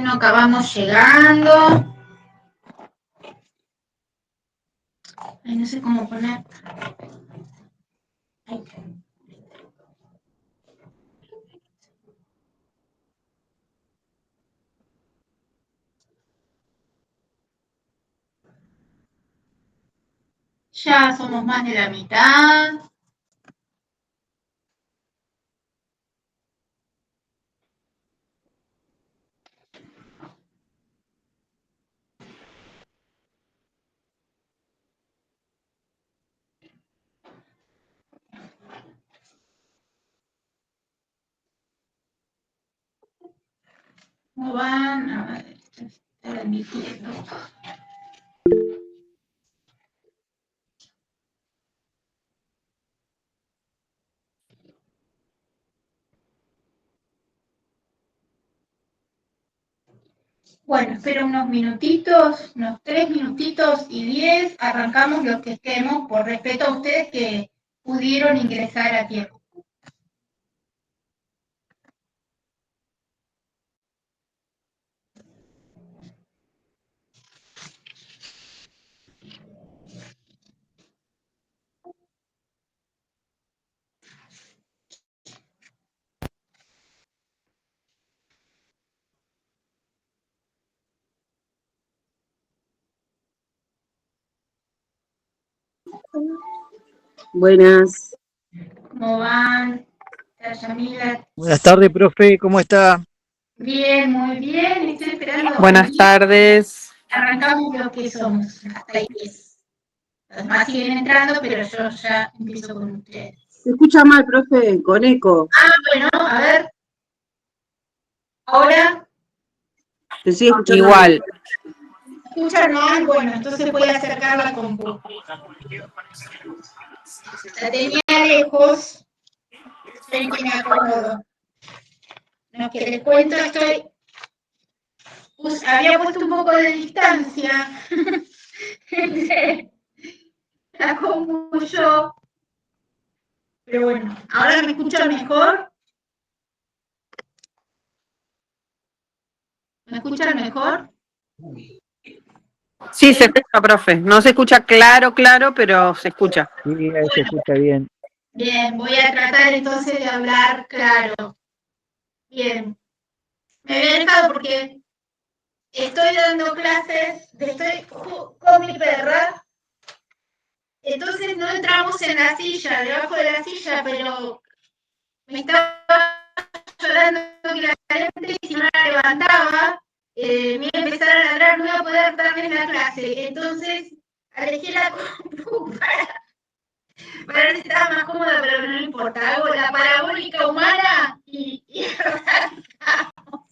Bueno, acá vamos llegando. Ay, no sé cómo poner. Ay. Ya somos más de la mitad. ¿Cómo van? A ver, está emitiendo. Bueno, espero unos minutitos, unos 3 minutitos y 10. Arrancamos los que estemos, por respeto a ustedes que pudieron ingresar a tiempo. Buenas. ¿Cómo van? Yamila. Buenas tardes, profe, ¿cómo está? Bien, muy bien. Estoy esperando. Buenas tardes. Arrancamos lo que somos, hasta ahí 10. Los demás siguen entrando, pero yo ya empiezo con ustedes. Se escucha mal, profe, con eco. Bueno, a ver. Ahora. Se sigue escuchando Igual. ¿Me escuchan mal? Bueno, entonces voy a acercar la compu. La tenía lejos. Ven que me acomodo. No, que les cuento, había puesto un poco de distancia entre la compu y yo. Pero bueno, ¿ahora me escuchan mejor? ¿Me escuchan mejor? Sí, se escucha, profe. No se escucha claro, pero se escucha. Sí, ahí se escucha bien. Bien, voy a tratar entonces de hablar claro. Bien. Me había dejado porque estoy dando clases, estoy con mi perra. Entonces no entramos en la silla, debajo de la silla, pero me estaba llorando que la gente, y si no la levantaba, me iba a empezar a ladrar, no iba a poder darles la clase. Entonces alejé la compu para ver si estaba más cómoda, pero no importa. Hago la parabólica humana y arrancamos.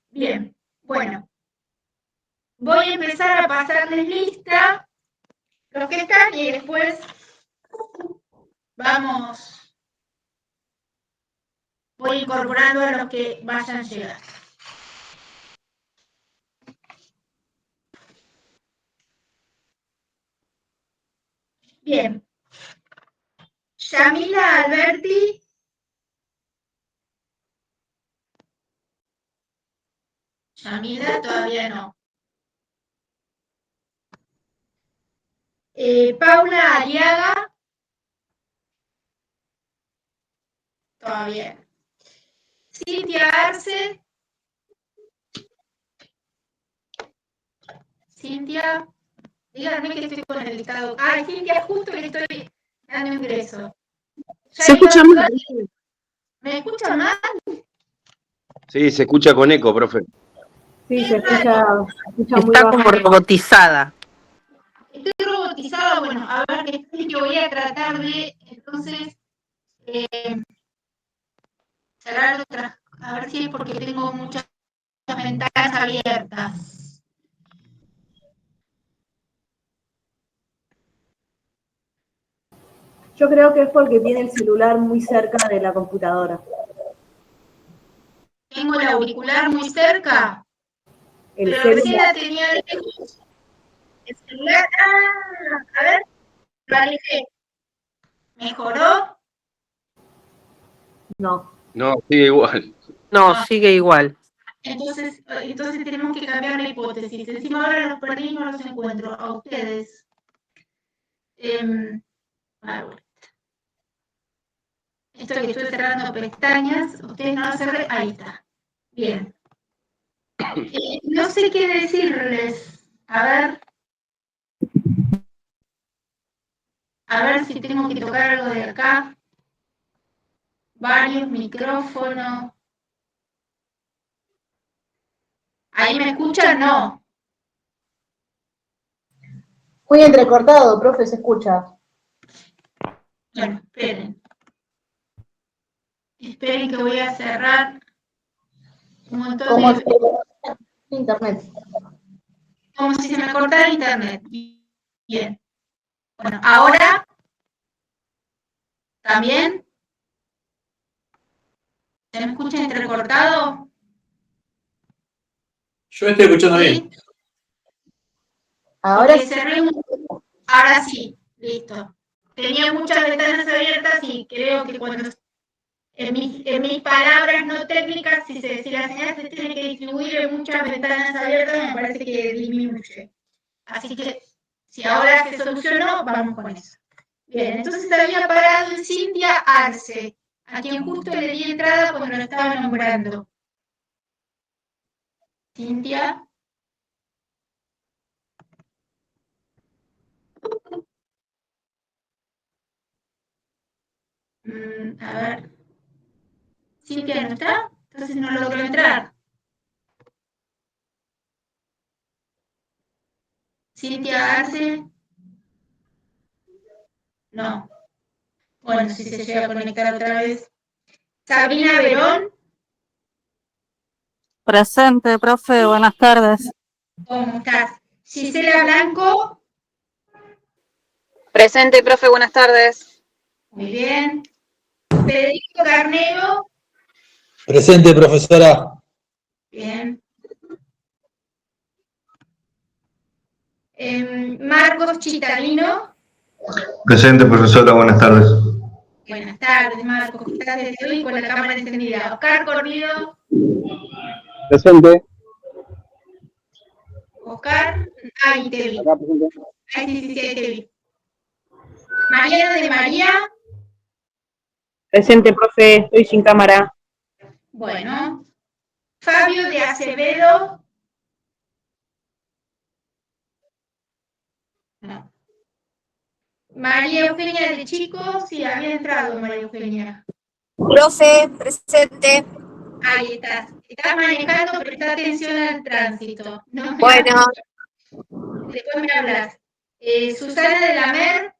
Bien, bueno. Voy a empezar a pasarles lista los que están y después voy incorporando a los que vayan llegando. Bien. Yamila Alberti. Yamila todavía no. Paula Aliaga. Todavía. Cintia Arce. Cintia. Díganme que estoy con el dictado. Ay, Cintia, justo le estoy dando ingreso. Se escucha mal. ¿Me escuchan mal? Sí, se escucha con eco, profe. Sí, se escucha muy Está bajo. como robotizada. Estoy robotizada, bueno, a ver, que voy a tratar de, entonces, cerrar otras, a ver si es porque tengo muchas ventanas abiertas. Yo creo que es porque tiene el celular muy cerca de la computadora. Tengo el auricular muy cerca, El pero celular. recién la tenía lejos. El celular, a ver, lo alejé. ¿Mejoró? No. No, sigue igual. No, sigue igual. Entonces tenemos que cambiar la hipótesis. Encima ahora los perdí, no los encuentro. A ustedes. Esto que estoy cerrando pestañas, ustedes no lo cerré, ahí está. Bien. No sé qué decirles. A ver si tengo que tocar algo de acá. Varios micrófonos. ¿Ahí me escuchan? No. Muy entrecortado, profe, se escucha. Bueno, esperen. Esperen que voy a cerrar un montón Como de... internet. Como si se me cortara internet. Bien. Bueno, ahora también. ¿Se me escucha entrecortado? Yo estoy escuchando bien. Ahora Porque cerré ahora sí, listo. Tenía muchas ventanas abiertas y creo que cuando en mis palabras no técnicas, si la señal se tiene que distribuir en muchas ventanas abiertas, me parece que disminuye. Así que si ahora se solucionó, vamos con eso. Bien, entonces había parado en Cintia Arce, a quien justo le di entrada cuando lo estaba nombrando. Cintia. A ver. Cintia no está, entonces no logro entrar. Cintia Arce. No. Bueno, si se llega a conectar otra vez. Sabrina Verón. Presente, profe, buenas tardes. ¿Cómo estás? Gisela Blanco. Presente, profe, buenas tardes. Muy bien. Federico Carnero. Presente, profesora. Bien. Marcos Chitalino. Presente, profesora, buenas tardes. Buenas tardes, Marcos. ¿Qué estás desde hoy con la cámara encendida? Oscar Corrido. Presente. Oscar. Ahí te vi. Acá presente. Ahí sí, te vi. Mariana de María. Presente, profe, estoy sin cámara. Bueno. Fabio de Acevedo. No. María Eugenia de Chico, sí, había entrado María Eugenia. Profe, presente. Ahí estás. Estás manejando, presta atención al tránsito. No me Bueno. hables. Después me hablas. Susana de la Mer.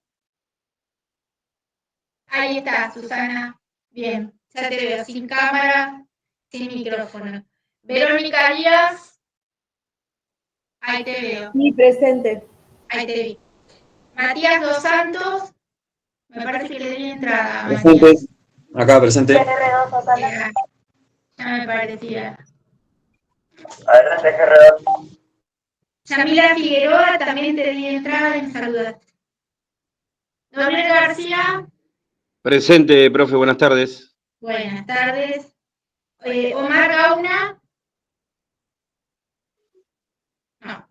Ahí está, Susana. Bien, ya te veo, sin cámara, sin micrófono. Verónica Díaz. Ahí te veo. Sí, presente. Ahí te vi. Matías Dos Santos. Me parece que le di entrada a Presente. Matías. Acá, presente. Ya me parecía. Adelante, Gerardo. Yamila Figueroa, también te di entrada y me saludaste. Gabriel García. Presente, profe, buenas tardes. Buenas tardes. Omar Gauna. No.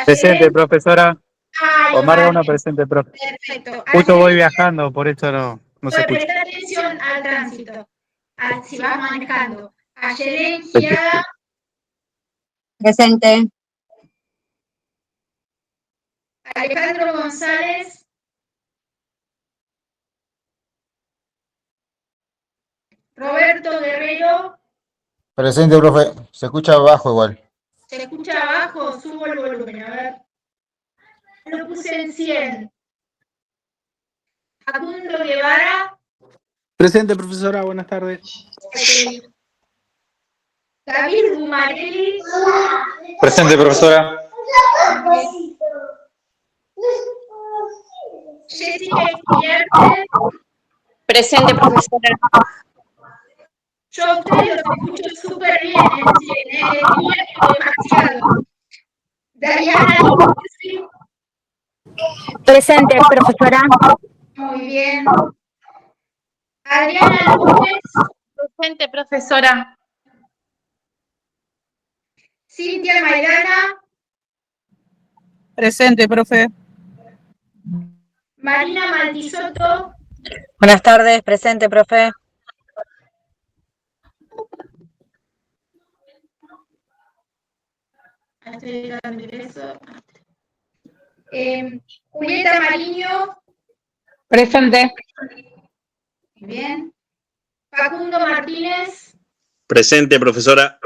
Presente, profesora. Ay, Omar Gauna, presente, profe. Perfecto. Justo voy viajando, por eso no se escucha. Presta atención al tránsito. Si vas manejando. Ayelen Giada. Presente. Alejandro González. Roberto Guerrero. Presente, profe. Se escucha bajo igual. Se escucha abajo, subo el volumen, a ver. Lo puse en 100. Facundo Guevara. Presente, profesora, buenas tardes. David Gumarelli. Presente, profesora. Jessica Izquierdo. Presente, profesora. Yo a ustedes los escucho súper bien en 100, demasiado. Dariana López. Presente, profesora. Muy bien. Adriana López. Presente, profesora. Cintia Maidana, Presente, profe. Marina Maltisotto, Buenas tardes, presente, profe. Julieta Mariño, Presente. bien. Facundo Martínez, Presente, profesora.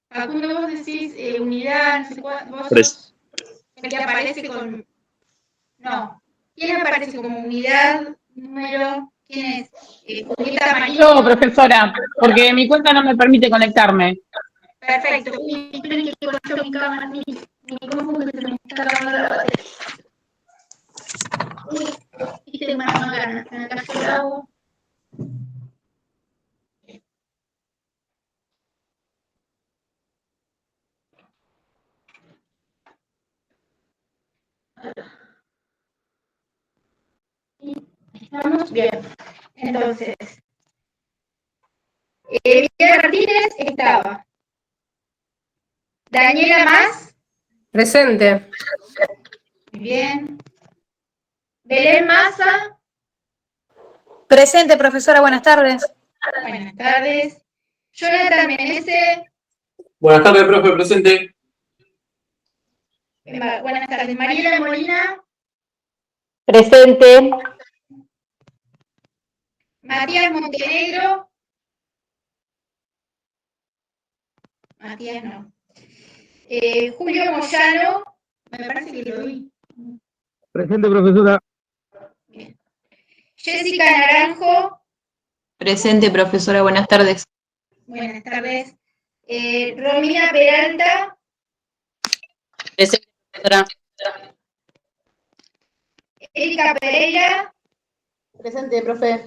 Facundo, vos decís unidad, no sé cuál, vos Pres- sos el que aparece con... No, ¿quién aparece como unidad, número? ¿Quién es? Julieta Mariño. Yo, profesora, porque mi cuenta no me permite conectarme. Perfecto. Uy, esperen que conecto mi cámara, mi compu que se me está acabando la batería. Uy, y tengo una gana, se me cayó el agua. ¿Estamos? Bien. Entonces, Miguel Martínez estaba. Daniela Más. Presente. Muy bien. Belén Maza. Presente, profesora, buenas tardes. Buenas tardes. Jonathan Menezes. Buenas tardes, profe, presente. Buenas tardes. Mariela Molina. Presente. Matías Montenegro. Matías no. Julio Moyano. Me parece que lo vi. Presente, profesora. Bien. Jessica Naranjo. Presente, profesora, buenas tardes. Buenas tardes. Romina Peralta. Presente, profesora. Erika Pereira. Presente, profe.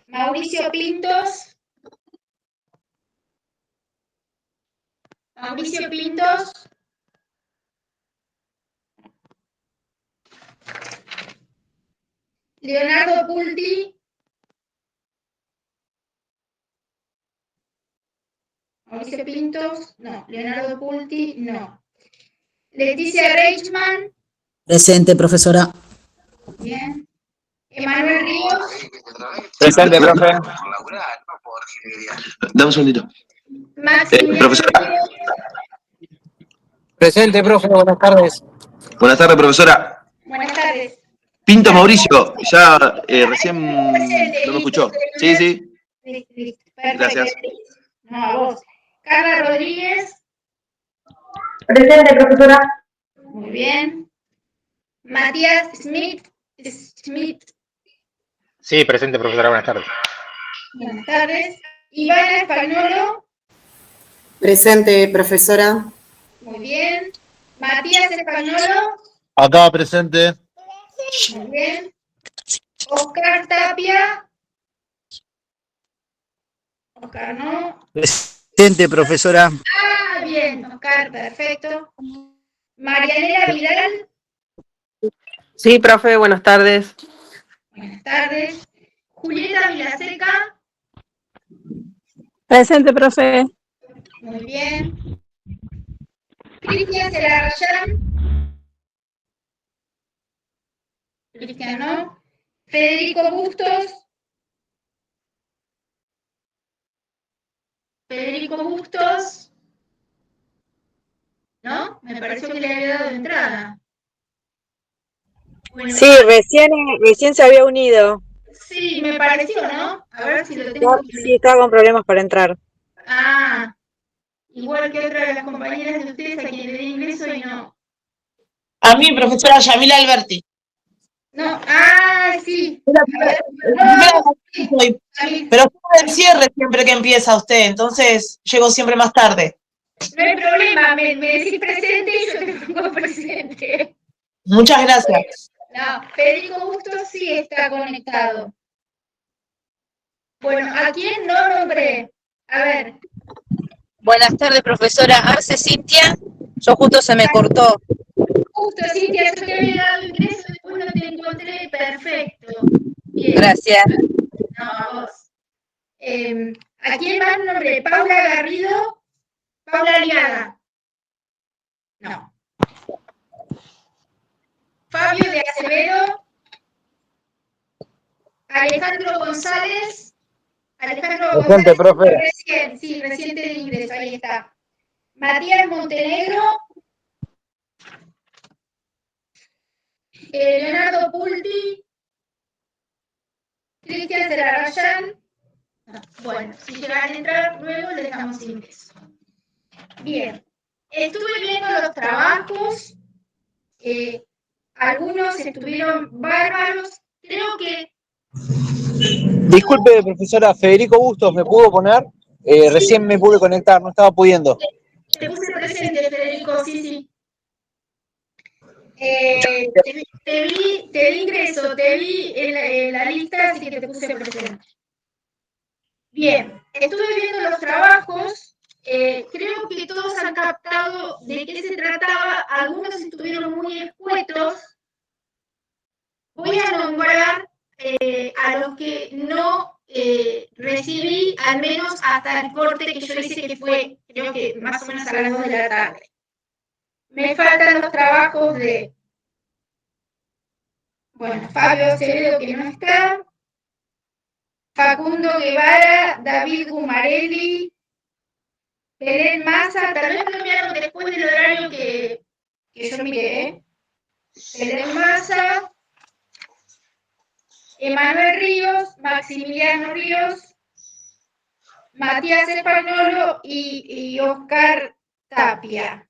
Mauricio Pintos. Mauricio Pintos. Leonardo Pulti. Mauricio Pintos. No. Leonardo Pulti. No. Leticia Reichman. Presente, profesora. Bien. Emanuel Ríos. Presente, profe. Dame un segundito. Maximiliano Profesora. Ríos. Presente, profe. Buenas tardes. Buenas tardes, profesora. Buenas tardes. Pinto Mauricio, ya recién no me escuchó. Sí, sí. Listo. Perfecto. Gracias. No, a vos. Carla Rodríguez. Presente, profesora. Muy bien. Matías Smith. Sí, presente, profesora. Buenas tardes. Buenas tardes. Ivana Espagnolo. Presente, profesora. Muy bien. Matías Espagnolo. Acá presente. Muy bien. Oscar Tapia. Oscar no. Presente, profesora. Ah, bien. Oscar, perfecto. Marianela Vidal. Sí, profe, buenas tardes. Buenas tardes. Julieta Vilaseca. Presente, profe. Muy bien. Cristian Celarrayán. Cristian no. Federico Bustos. Federico Bustos. ¿No? Me pareció que le había dado entrada. Bueno, Sí, recién se había unido. sí, me pareció, ¿no? A ver si lo tengo. Sí, estaba con problemas para entrar. Ah, igual que otra de las compañeras de ustedes a quien le di ingreso y no. A mí, profesora Yamila Alberti. No, ah, sí. A ver, Pero fue el cierre siempre que empieza usted, entonces llego siempre más tarde. no hay problema, me decís presente y yo te pongo presente. Muchas gracias. No, Federico Bustos sí está conectado. Bueno, ¿a quién no nombré? A ver. Buenas tardes, profesora. Arce Cintia. Yo justo se me cortó. Justo, Cintia, yo te había dado ingreso, después no te encontré. Perfecto. Bien. Gracias. No, a vos. ¿A quién más nombré? Paula Garrido, Paula Aliaga. No. Fabio de Acevedo, Alejandro González. Alejandro Presente, González, profe. reciente de ingreso, ahí está. Matías Montenegro, Leonardo Pulti, Cristian Cerarayán. Bueno, si llegan a entrar luego les damos ingreso. Bien, estuve viendo los trabajos, algunos estuvieron bárbaros, creo que... Disculpe, profesora, Federico Bustos, ¿me pudo poner? Recién me pude conectar, no estaba pudiendo. Te puse presente, Federico, sí. Te di ingreso, te vi en la lista, así que te puse presente. Bien, estuve viendo los trabajos, creo que todos han captado de qué se trataba, algunos estuvieron muy escuetos. Voy a nombrar a los que no recibí, al menos hasta el corte que yo hice, que fue, creo que más o menos a las 2 de la tarde. Me faltan los trabajos de, bueno, Fabio Acevedo, que no está, Facundo Guevara, David Gumarelli, Belén Massa, tal vez lo enviaron después del horario que yo miré, ¿eh? Belén Massa, Emanuel Ríos, Maximiliano Ríos, Matías Españolo y Oscar Tapia.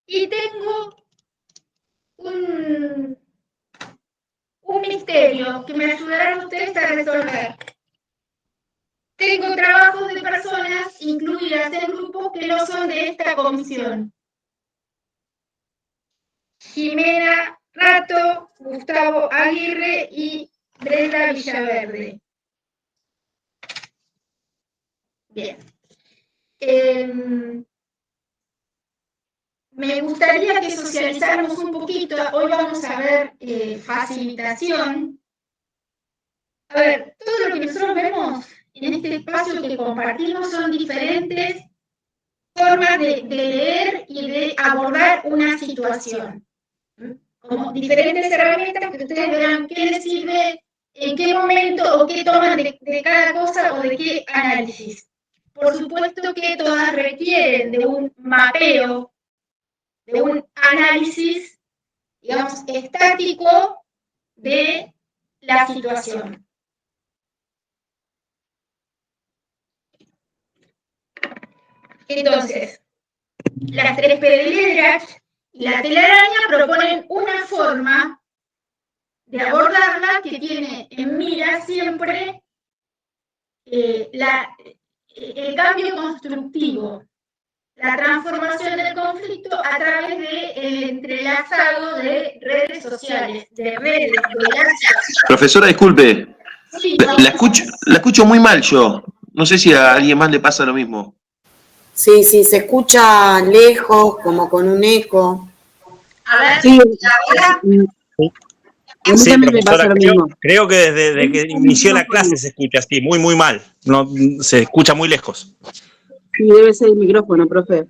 Y tengo un misterio que me ayudarán ustedes a resolver. Tengo trabajos de personas incluidas en grupos que no son de esta comisión. Jimena Rato, Gustavo Aguirre y Brenda Villaverde. Bien. Me gustaría que socializáramos un poquito. Hoy vamos a ver facilitación. A ver, todo lo que nosotros vemos en este espacio que compartimos son diferentes formas de leer y de abordar una situación. Como diferentes herramientas que ustedes verán qué les sirve, en qué momento o qué toman de cada cosa o de qué análisis. Por supuesto que todas requieren de un mapeo, de un análisis, digamos, estático de la situación. Entonces, las 3 P de Liederach y la telaraña proponen una forma de abordarla que tiene en mira siempre el cambio constructivo, la transformación del conflicto a través del entrelazado de redes sociales, de redes, de lazos. Profesora, disculpe, Sí, la escucho muy mal yo. No sé si a alguien más le pasa lo mismo. Sí, se escucha lejos, como con un eco. a ver, Sí, ahora, a mí Sí, también me pasa profesora, lo mismo. creo que desde que inició la clase se escucha así, muy mal. No, se escucha muy lejos. Sí, debe ser el micrófono, profe.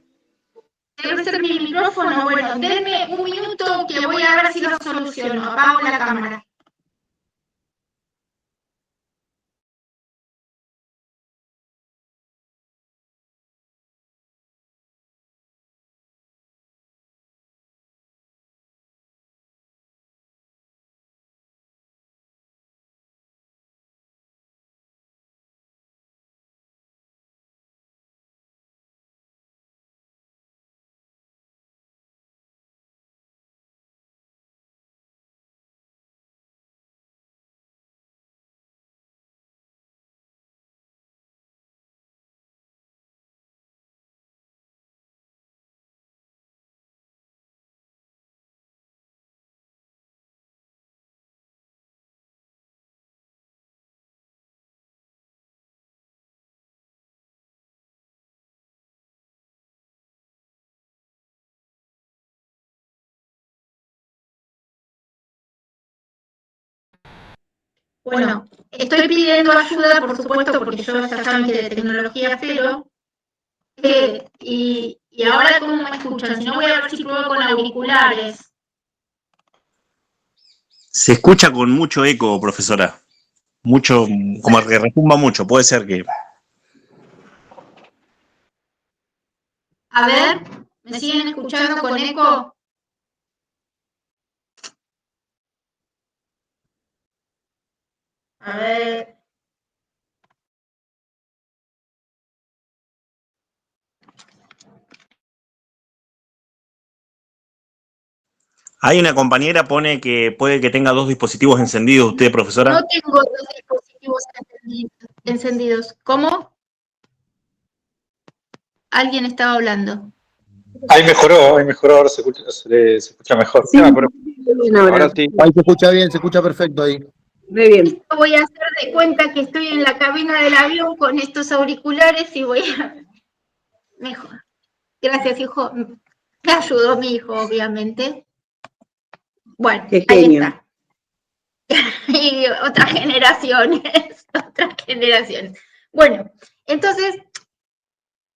debe ser mi micrófono. Bueno, denme un minuto que voy a ver si lo soluciono. Apago la cámara. Bueno, estoy pidiendo ayuda, por supuesto, porque yo ya saben que de tecnología cero. Y ahora, ¿cómo me escuchan? Si no, voy a ver si pruebo con auriculares. Se escucha con mucho eco, profesora. Mucho, como que retumba mucho. Puede ser que... A ver, ¿me siguen escuchando con eco? A ver. Hay una compañera pone que puede que tenga 2 dispositivos encendidos. ¿Usted, profesora? No tengo 2 dispositivos encendidos. ¿Cómo? Alguien estaba hablando. Ahí mejoró, ahora se escucha mejor. Sí, Ahora sí. Ahí se escucha bien, se escucha perfecto ahí. Muy bien. Voy a hacer de cuenta que estoy en la cabina del avión con estos auriculares y voy a... Mejor. Gracias, hijo. Me ayudó mi hijo, obviamente. Bueno, Qué ahí genio. está. Y otras generaciones. Bueno, entonces,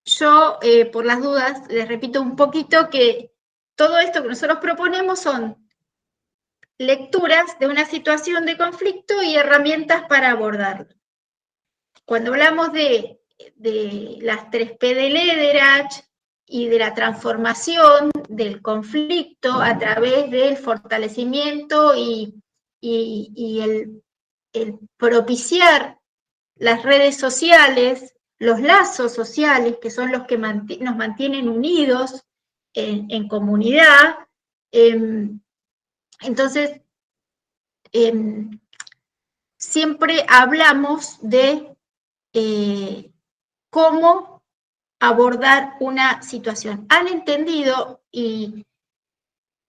yo, por las dudas, les repito un poquito que todo esto que nosotros proponemos son lecturas de una situación de conflicto y herramientas para abordarlo. Cuando hablamos de las 3P de Lederach y de la transformación del conflicto a través del fortalecimiento y el propiciar las redes sociales, los lazos sociales, que son los que nos mantienen unidos en comunidad. Entonces, siempre hablamos de cómo abordar una situación. Han entendido y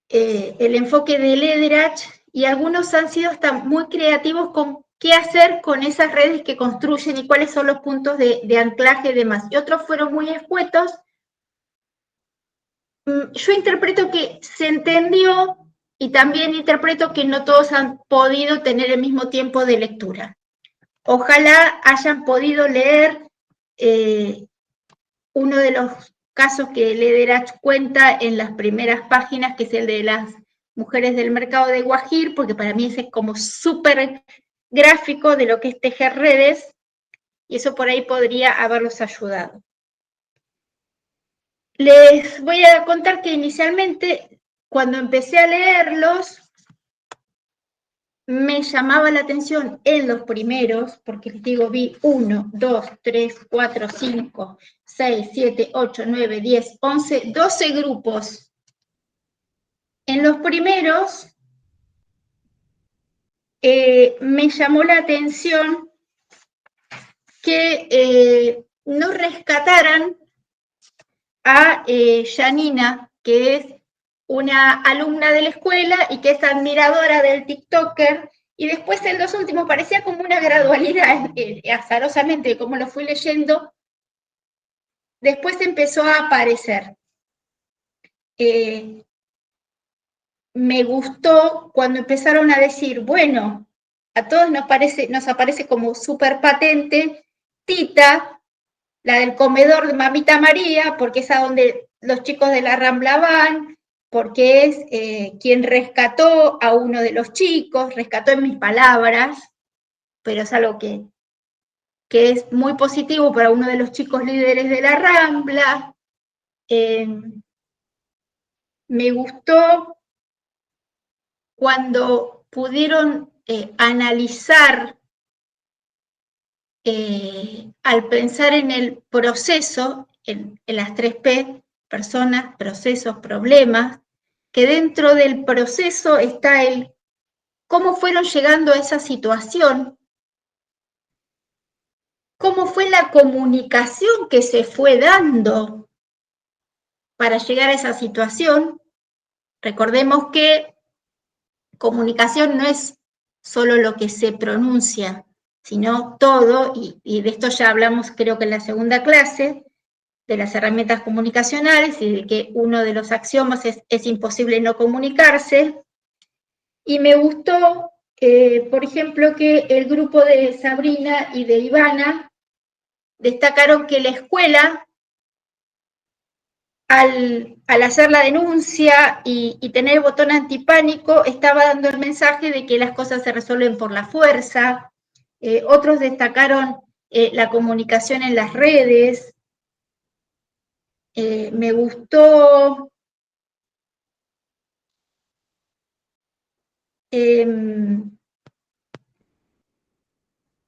el enfoque de Lederach y algunos han sido hasta muy creativos con qué hacer con esas redes que construyen y cuáles son los puntos de anclaje y demás. Y otros fueron muy escuetos. Yo interpreto que se entendió y también interpreto que no todos han podido tener el mismo tiempo de lectura. Ojalá hayan podido leer uno de los casos que Lederach cuenta en las primeras páginas, que es el de las mujeres del mercado de Guajir, porque para mí ese es como súper gráfico de lo que es tejer redes, y eso por ahí podría haberlos ayudado. Les voy a contar que inicialmente, cuando empecé a leerlos, me llamaba la atención en los primeros, porque les digo, vi 1, 2, 3, 4, 5, 6, 7, 8, 9, 10, 11, 12 grupos. En los primeros me llamó la atención que no rescataran a Janina, que es una alumna de la escuela y que es admiradora del TikToker, y después en los últimos parecía como una gradualidad, azarosamente, como lo fui leyendo, después empezó a aparecer. Me gustó cuando empezaron a decir, bueno, a todos nos aparece como súper patente Tita, la del comedor de Mamita María, porque es a donde los chicos de la Rambla van, porque es quien rescató a uno de los chicos, rescató en mis palabras, pero es algo que es muy positivo para uno de los chicos líderes de la Rambla. Me gustó cuando pudieron analizar, al pensar en el proceso, en las 3P, personas, procesos, problemas, que dentro del proceso está el cómo fueron llegando a esa situación, cómo fue la comunicación que se fue dando para llegar a esa situación. Recordemos que comunicación no es solo lo que se pronuncia, sino todo, y de esto ya hablamos creo que en la segunda clase, de las herramientas comunicacionales y de que uno de los axiomas es imposible no comunicarse. Y me gustó por ejemplo, que el grupo de Sabrina y de Ivana destacaron que la escuela, al hacer la denuncia y tener el botón antipánico, estaba dando el mensaje de que las cosas se resuelven por la fuerza. Otros destacaron la comunicación en las redes. Me gustó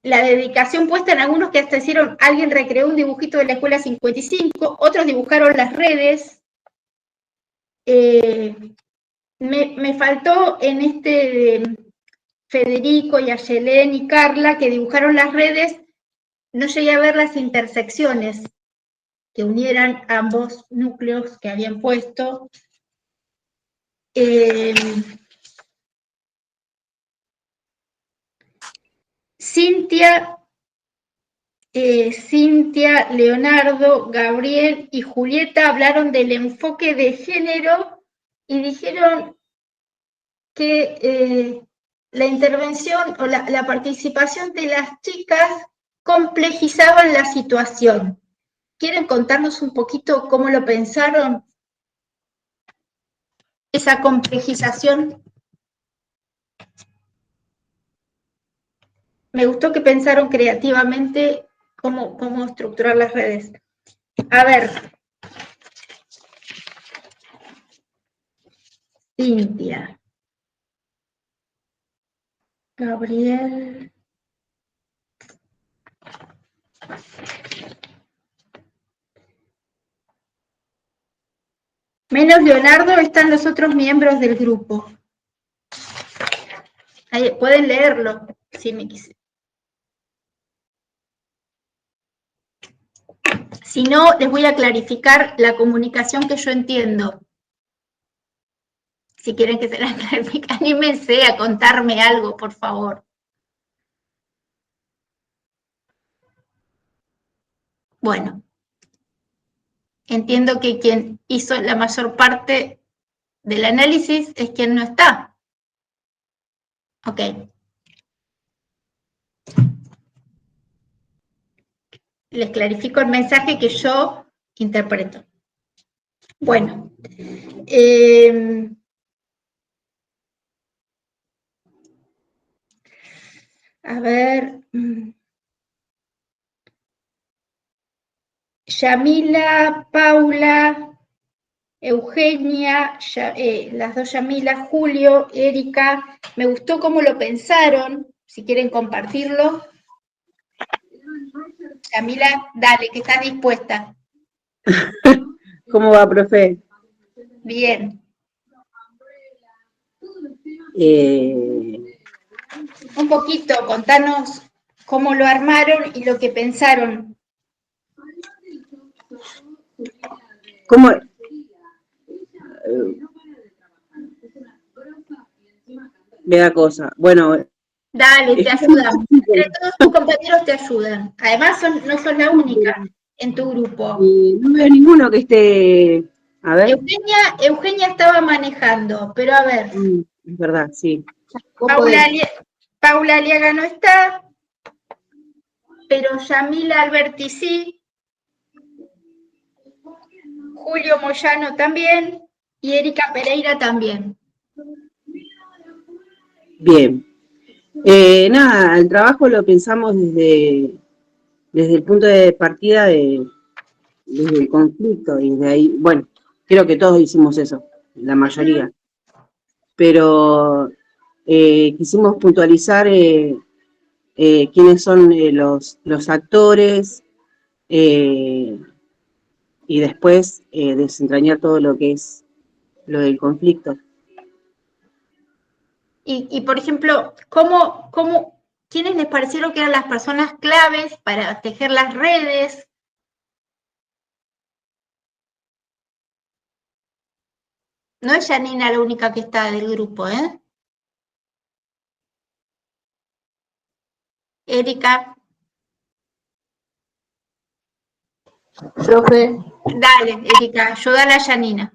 la dedicación puesta en algunos que hasta hicieron, alguien recreó un dibujito de la escuela 55, otros dibujaron las redes. Me faltó en este de Federico y Ayelén y Carla, que dibujaron las redes, no llegué a ver las intersecciones que unieran ambos núcleos que habían puesto. Cintia, Leonardo, Gabriel y Julieta hablaron del enfoque de género y dijeron que la intervención o la participación de las chicas complejizaban la situación. ¿Quieren contarnos un poquito cómo lo pensaron? Esa complejización. Me gustó que pensaron creativamente cómo estructurar las redes. A ver. Cintia. Gabriel. Menos Leonardo están los otros miembros del grupo. Ahí, pueden leerlo, si me quise. Si no, les voy a clarificar la comunicación que yo entiendo. Si quieren que se la clarifique, anímense a contarme algo, por favor. Bueno, entiendo que quien hizo la mayor parte del análisis es quien no está. Ok. Les clarifico el mensaje que yo interpreto. Bueno. A ver. Yamila, Paula, Eugenia, las dos Yamila, Julio, Erika. Me gustó cómo lo pensaron, si quieren compartirlo. Yamila, dale, que estás dispuesta. ¿Cómo va, profe? Bien. Un poquito, contanos cómo lo armaron y lo que pensaron. ¿Cómo? Me da cosa. Bueno. Dale, te ayudan. Entre todos tus compañeros te ayudan. Además, no sos la única en tu grupo. No veo ninguno que esté... A ver. Eugenia estaba manejando, pero a ver. Es verdad, sí. Paula Aliaga no está, pero Yamila Alberti sí. Julio Moyano también. Y Erika Pereira también. Bien. Nada, el trabajo lo pensamos desde el punto de partida desde el conflicto, y de ahí, bueno, creo que todos hicimos eso, la mayoría. Pero quisimos puntualizar quiénes son los actores, y después desentrañar todo lo que es lo del conflicto. Y por ejemplo, ¿quiénes les parecieron que eran las personas claves para tejer las redes? No es Janina la única que está del grupo, ¿eh? Erika. Profe. Dale, Erika, ayúdale a Janina.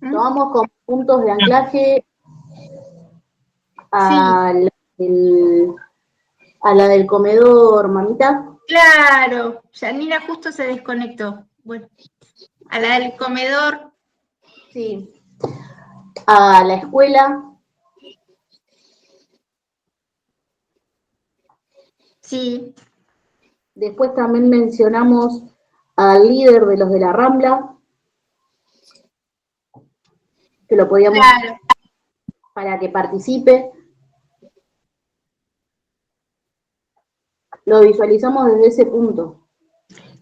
Tomamos como puntos de anclaje a la del comedor, mamita. Claro, Yanina justo se desconectó. Bueno, a la del comedor. Sí. A la escuela. Sí. Después también mencionamos al líder de los de la Rambla, que lo podíamos, Claro. para que participe. Lo visualizamos desde ese punto.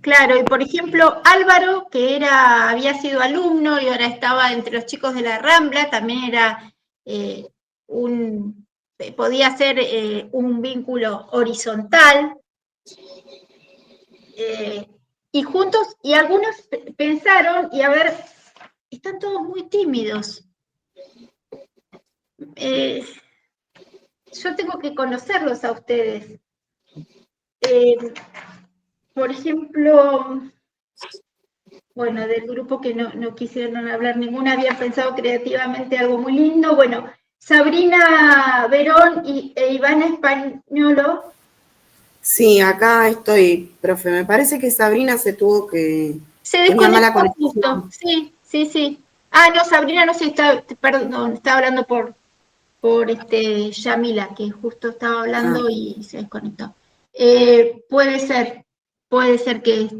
Claro, y por ejemplo, Álvaro, que había sido alumno y ahora estaba entre los chicos de la Rambla, también era podía ser un vínculo horizontal. Y juntos, y algunos pensaron, y a ver, están todos muy tímidos. Yo tengo que conocerlos a ustedes. Por ejemplo, bueno, del grupo que no quisieron hablar ninguna, habían pensado creativamente algo muy lindo. Bueno, Sabrina Verón e Ivana Españolo. Sí, acá estoy, profe. Me parece que Sabrina se tuvo que... Se tenía mala desconectó conexión. justo, sí. Ah, no, Sabrina no sé, perdón, estaba hablando por Yamila, que justo estaba hablando y se desconectó. Puede ser que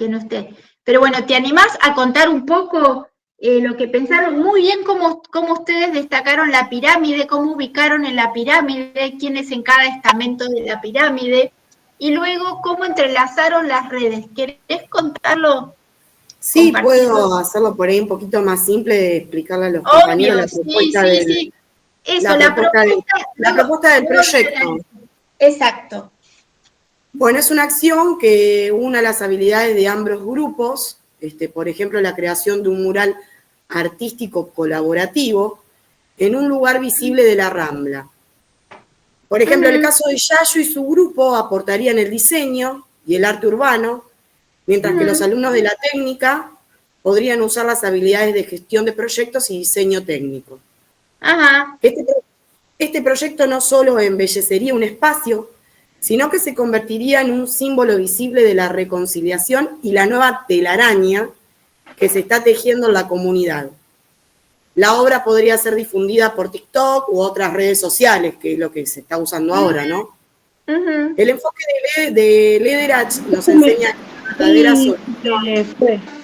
no esté. Pero bueno, ¿te animás a contar un poco lo que pensaron? Muy bien cómo ustedes destacaron la pirámide, cómo ubicaron en la pirámide, quiénes en cada estamento de la pirámide, y luego cómo entrelazaron las redes. ¿Querés contarlo? Sí, puedo hacerlo por ahí un poquito más simple, de explicarle a los Obvio, compañeros la propuesta sí. Eso, la propuesta del proyecto. Exacto. Bueno, es una acción que una las habilidades de ambos grupos, por ejemplo, la creación de un mural artístico colaborativo en un lugar visible de la Rambla. Por ejemplo, en el caso de Yayo y su grupo aportarían el diseño y el arte urbano, mientras que los alumnos de la técnica podrían usar las habilidades de gestión de proyectos y diseño técnico. Ajá. Este proyecto no solo embellecería un espacio, sino que se convertiría en un símbolo visible de la reconciliación y la nueva telaraña que se está tejiendo en la comunidad. La obra podría ser difundida por TikTok u otras redes sociales, que es lo que se está usando ahora, ¿no? El enfoque de Lederach nos enseña la verdadera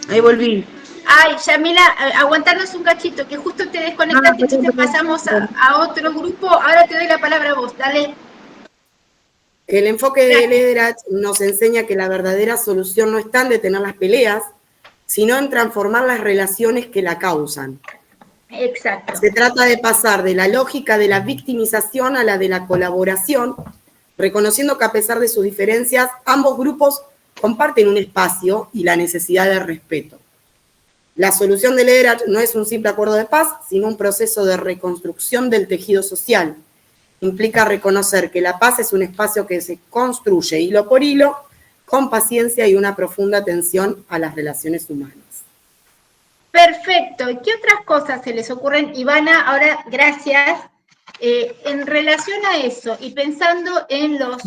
Ahí volví. Ay, Yamila, aguantarnos un cachito, que justo te desconectaste, entonces pasamos a otro grupo. Ahora te doy la palabra a vos, dale. El enfoque de Lederach nos enseña que la verdadera solución no está en detener las peleas, sino en transformar las relaciones que la causan. Exacto. Se trata de pasar de la lógica de la victimización a la de la colaboración, reconociendo que a pesar de sus diferencias, ambos grupos comparten un espacio y la necesidad de respeto. La solución de Lederach no es un simple acuerdo de paz, sino un proceso de reconstrucción del tejido social. Implica reconocer que la paz es un espacio que se construye hilo por hilo, con paciencia y una profunda atención a las relaciones humanas. Perfecto. ¿Y qué otras cosas se les ocurren? Ivana, ahora gracias. En relación a eso y pensando en los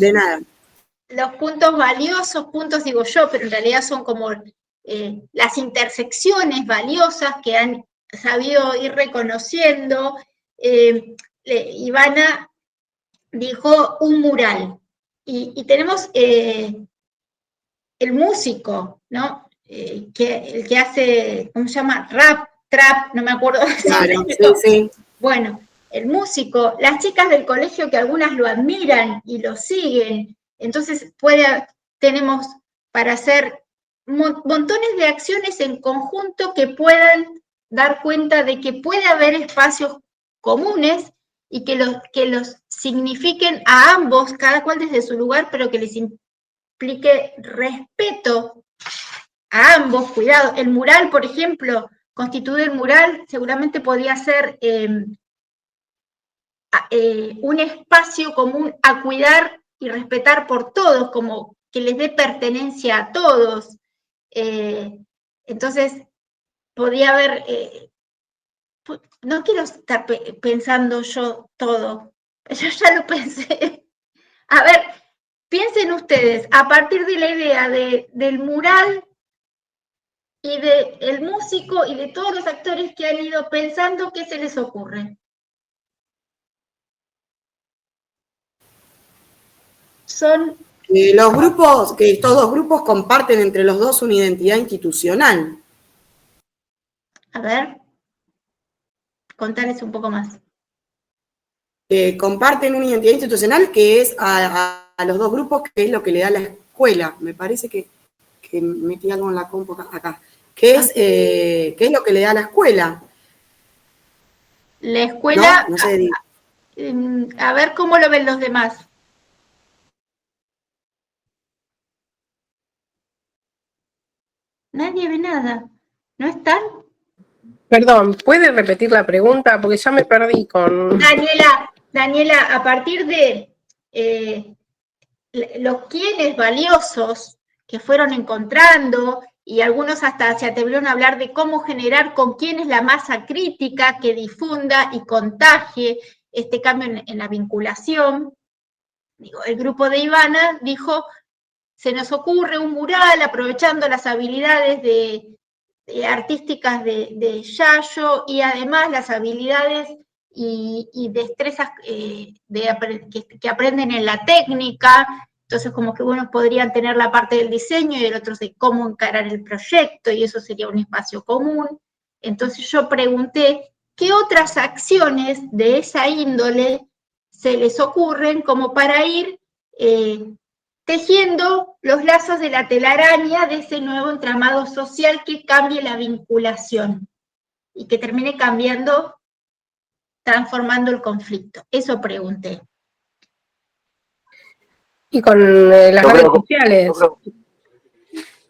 puntos valiosos, puntos digo yo, pero en realidad son como las intersecciones valiosas que han sabido ir reconociendo. Ivana dijo un mural. Y tenemos el músico, ¿no? El que hace, ¿cómo se llama? Rap, trap, no me acuerdo. Claro, sí. Bueno, el músico, las chicas del colegio que algunas lo admiran y lo siguen. Entonces tenemos para hacer montones de acciones en conjunto que puedan dar cuenta de que puede haber espacios comunes y que los signifiquen a ambos, cada cual desde su lugar, pero que les implique respeto a ambos, cuidado. El mural, por ejemplo, constituir el mural seguramente podría ser un espacio común a cuidar y respetar por todos, como que les dé pertenencia a todos. Entonces, podría haber no quiero estar pensando yo todo. Yo ya lo pensé. A ver, piensen ustedes, a partir de la idea del mural y del músico y de todos los actores que han ido pensando, ¿qué se les ocurre? Son Los grupos, que estos dos grupos comparten entre los dos una identidad institucional. A ver, contarles un poco más. Comparten una identidad institucional que es a los dos grupos, que es lo que le da la escuela. Me parece que metí algo en la compu acá. ¿Qué es lo que le da la escuela? La escuela, no sé, a ver cómo lo ven los demás. Nadie ve nada. ¿No están? Perdón, ¿puede repetir la pregunta? Porque ya me perdí con... Daniela, a partir de los quienes valiosos que fueron encontrando, y algunos hasta se atrevieron a hablar de cómo generar con quién es la masa crítica que difunda y contagie este cambio en la vinculación. Digo, el grupo de Ivana dijo, se nos ocurre un mural aprovechando las habilidades artísticas de Yayo y además las habilidades y destrezas que aprenden en la técnica. Entonces, como que unos podrían tener la parte del diseño y el otro de cómo encarar el proyecto, y eso sería un espacio común. Entonces yo pregunté, ¿qué otras acciones de esa índole se les ocurren como para ir tejiendo los lazos de la telaraña de ese nuevo entramado social que cambie la vinculación y que termine cambiando, transformando el conflicto? Eso pregunté. Y con las redes sociales,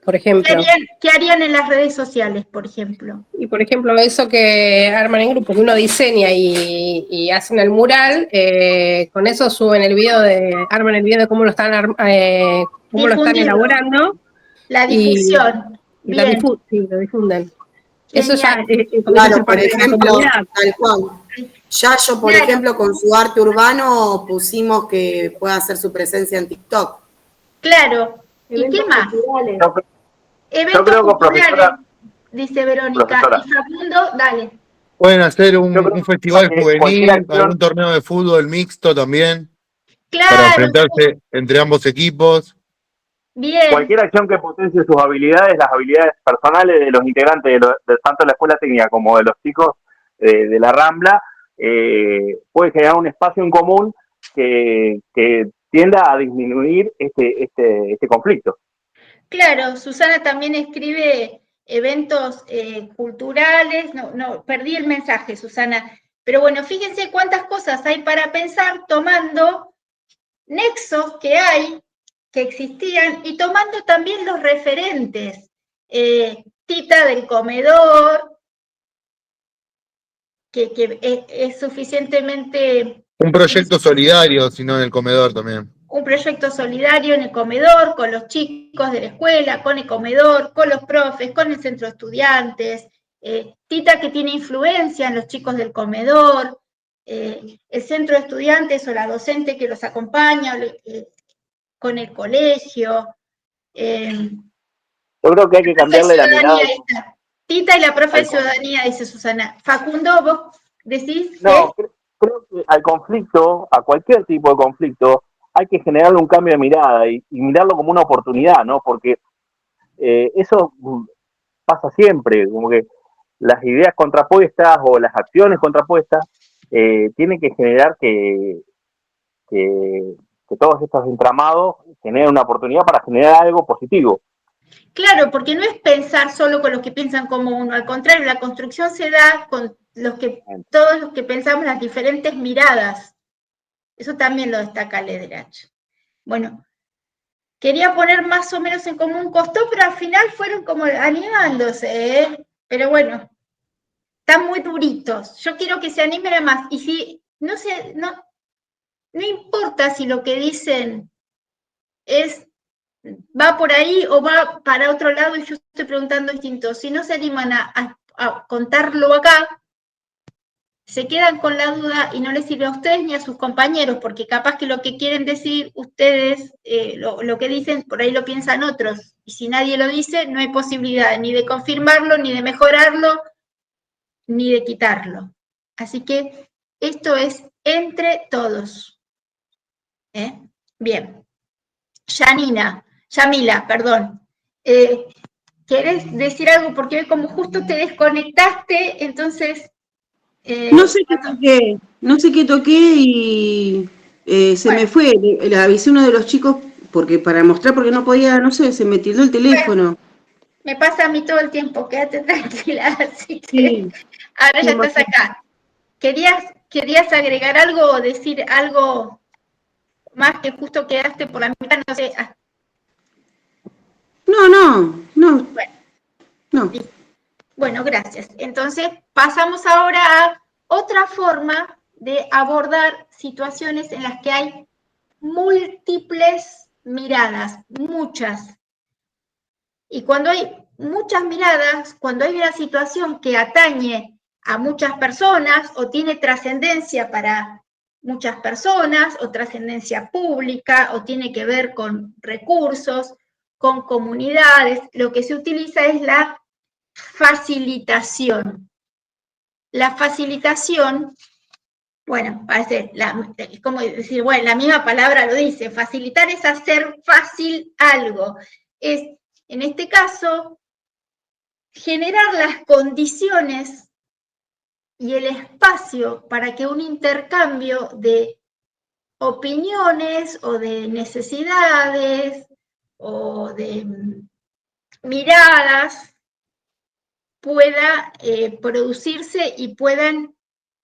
por ejemplo. ¿Qué harían en las redes sociales, por ejemplo? Y por ejemplo, eso que arman en grupo, que uno diseña y hacen el mural, con eso suben el video arman el video de cómo lo están elaborando. La difusión. Y lo difunden. Eso ya claro, por ejemplo, tal cual. Yayo, por ejemplo, con su arte urbano pusimos que pueda hacer su presencia en TikTok. Claro. ¿Y qué más? Eventos culturales, dice Verónica. Profesora. Y Facundo, dale. Pueden hacer un festival juvenil, algún torneo de fútbol mixto también. Claro. Para enfrentarse entre ambos equipos. Bien. Cualquier acción que potencie sus habilidades, las habilidades personales de los integrantes de tanto de la escuela técnica como de los chicos de la Rambla, puede generar un espacio en común que tienda a disminuir este conflicto. Claro, Susana también escribe eventos culturales. No, perdí el mensaje, Susana. Pero bueno, fíjense cuántas cosas hay para pensar tomando nexos que existían y tomando también los referentes. Tita del comedor, que es suficientemente... Un proyecto solidario, sino en el comedor también. Un proyecto solidario en el comedor, con los chicos de la escuela, con el comedor, con los profes, con el centro de estudiantes. Tita que tiene influencia en los chicos del comedor, el centro de estudiantes o la docente que los acompaña, con el colegio. Yo creo que hay que cambiarle la mirada. Tita y la profe de ciudadanía, dice Susana. Facundo, ¿vos decís? No, creo que al conflicto, a cualquier tipo de conflicto, hay que generarle un cambio de mirada y mirarlo como una oportunidad, ¿no? Porque eso pasa siempre, como que las ideas contrapuestas o las acciones contrapuestas tienen que generar que todos estos entramados generen una oportunidad para generar algo positivo. Claro, porque no es pensar solo con los que piensan como uno, al contrario, la construcción se da con todos los que pensamos las diferentes miradas. Eso también lo destaca Lederach. Bueno, quería poner más o menos en común, costó, pero al final fueron como animándose, ¿eh? Pero bueno, están muy duritos. Yo quiero que se animen a más. Y si, no importa si lo que dicen va por ahí o va para otro lado y yo estoy preguntando distinto. Si no se animan a contarlo acá, se quedan con la duda y no les sirve a ustedes ni a sus compañeros, porque capaz que lo que quieren decir ustedes, lo que dicen, por ahí lo piensan otros. Y si nadie lo dice, no hay posibilidad ni de confirmarlo, ni de mejorarlo, ni de quitarlo. Así que esto es entre todos. Bien. Yamila, perdón. ¿Querés decir algo? Porque hoy como justo te desconectaste, entonces... no sé qué toqué y se me fue. Le avisé a uno de los chicos porque para mostrar, porque no podía, no sé, se me tildó el teléfono. Me pasa a mí todo el tiempo, quédate tranquila, así que Sí. ahora ya estás acá. ¿Querías agregar algo o decir algo más que justo quedaste por la mitad? No sé. No. Bueno, gracias. Entonces, pasamos ahora a otra forma de abordar situaciones en las que hay múltiples miradas, muchas. Y cuando hay muchas miradas, cuando hay una situación que atañe a muchas personas o tiene trascendencia para muchas personas o trascendencia pública o tiene que ver con recursos, con comunidades, lo que se utiliza es la facilitación. La facilitación, bueno, parece, como decir, bueno, la misma palabra lo dice, facilitar es hacer fácil algo. Es, en este caso, generar las condiciones y el espacio para que un intercambio de opiniones o de necesidades o de miradas pueda producirse y puedan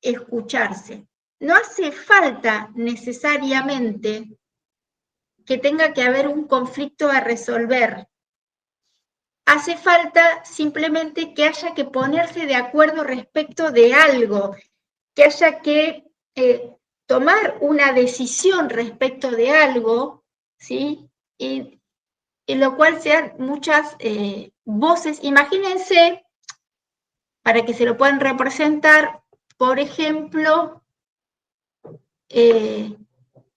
escucharse. No hace falta necesariamente que tenga que haber un conflicto a resolver. Hace falta simplemente que haya que ponerse de acuerdo respecto de algo, que haya que tomar una decisión respecto de algo, ¿sí? Y en lo cual sean muchas voces. Imagínense, para que se lo puedan representar, por ejemplo,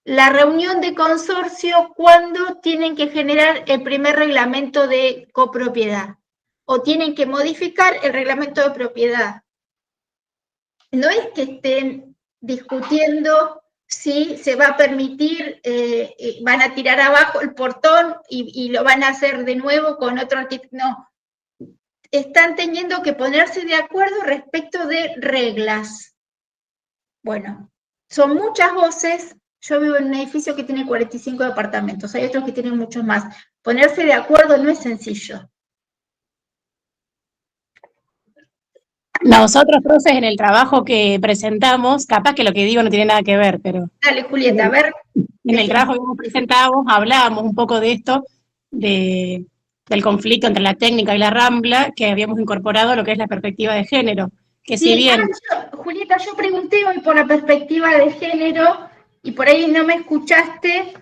la reunión de consorcio cuando tienen que generar el primer reglamento de copropiedad o tienen que modificar el reglamento de propiedad. No es que estén discutiendo si se va a permitir, van a tirar abajo el portón y lo van a hacer de nuevo con otro artículo. No. Están teniendo que ponerse de acuerdo respecto de reglas. Bueno, son muchas voces. Yo vivo en un edificio que tiene 45 departamentos, hay otros que tienen muchos más. Ponerse de acuerdo no es sencillo. Nosotros, profes, en el trabajo que presentamos, capaz que lo que digo no tiene nada que ver, pero... Dale, Julieta, a ver. En el trabajo que presentamos hablábamos un poco de esto, del conflicto entre la técnica y la Rambla, que habíamos incorporado lo que es la perspectiva de género, que sí, si bien... Julieta, yo pregunté hoy por la perspectiva de género y por ahí no me escuchaste.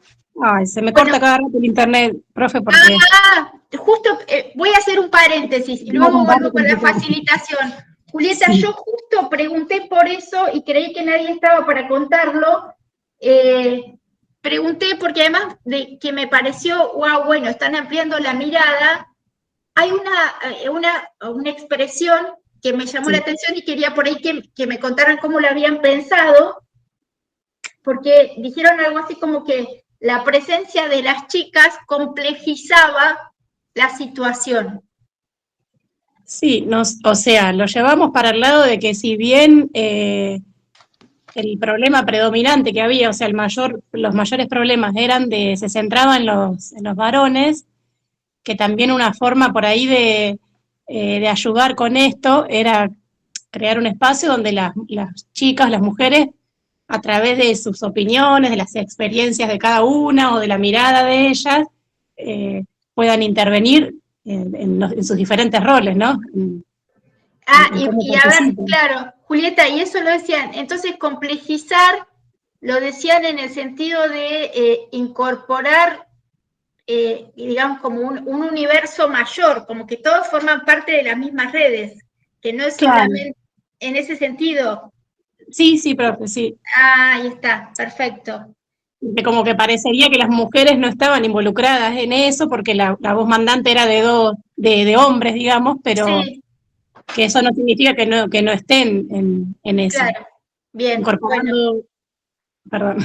Ay, se me corta cada rato el internet, profe, porque... Justo voy a hacer un paréntesis y luego vuelvo con la facilitación. Julieta, sí. Yo justo pregunté por eso y creí que nadie estaba para contarlo. Pregunté porque además de que me pareció, wow, bueno, están ampliando la mirada, hay una expresión que me llamó la atención y quería por ahí que me contaran cómo lo habían pensado, porque dijeron algo así como que la presencia de las chicas complejizaba la situación. Sí, o sea, lo llevamos para el lado de que si bien el problema predominante que había, o sea, los mayores problemas se centraban en los varones, que también una forma por ahí de ayudar con esto era crear un espacio donde las chicas, las mujeres, a través de sus opiniones, de las experiencias de cada una o de la mirada de ellas, puedan intervenir en sus diferentes roles, ¿no? Y a ver, claro, Julieta, y eso lo decían, entonces complejizar, lo decían en el sentido de incorporar, digamos, como un universo mayor, como que todos forman parte de las mismas redes, que no es solamente en ese sentido Sí, profe, sí. Ah, ahí está, perfecto. Que como que parecería que las mujeres no estaban involucradas en eso porque la voz mandante era de hombres, digamos, pero Sí, que eso no significa que no estén en eso. claro. Bien, Incorporando, perdón.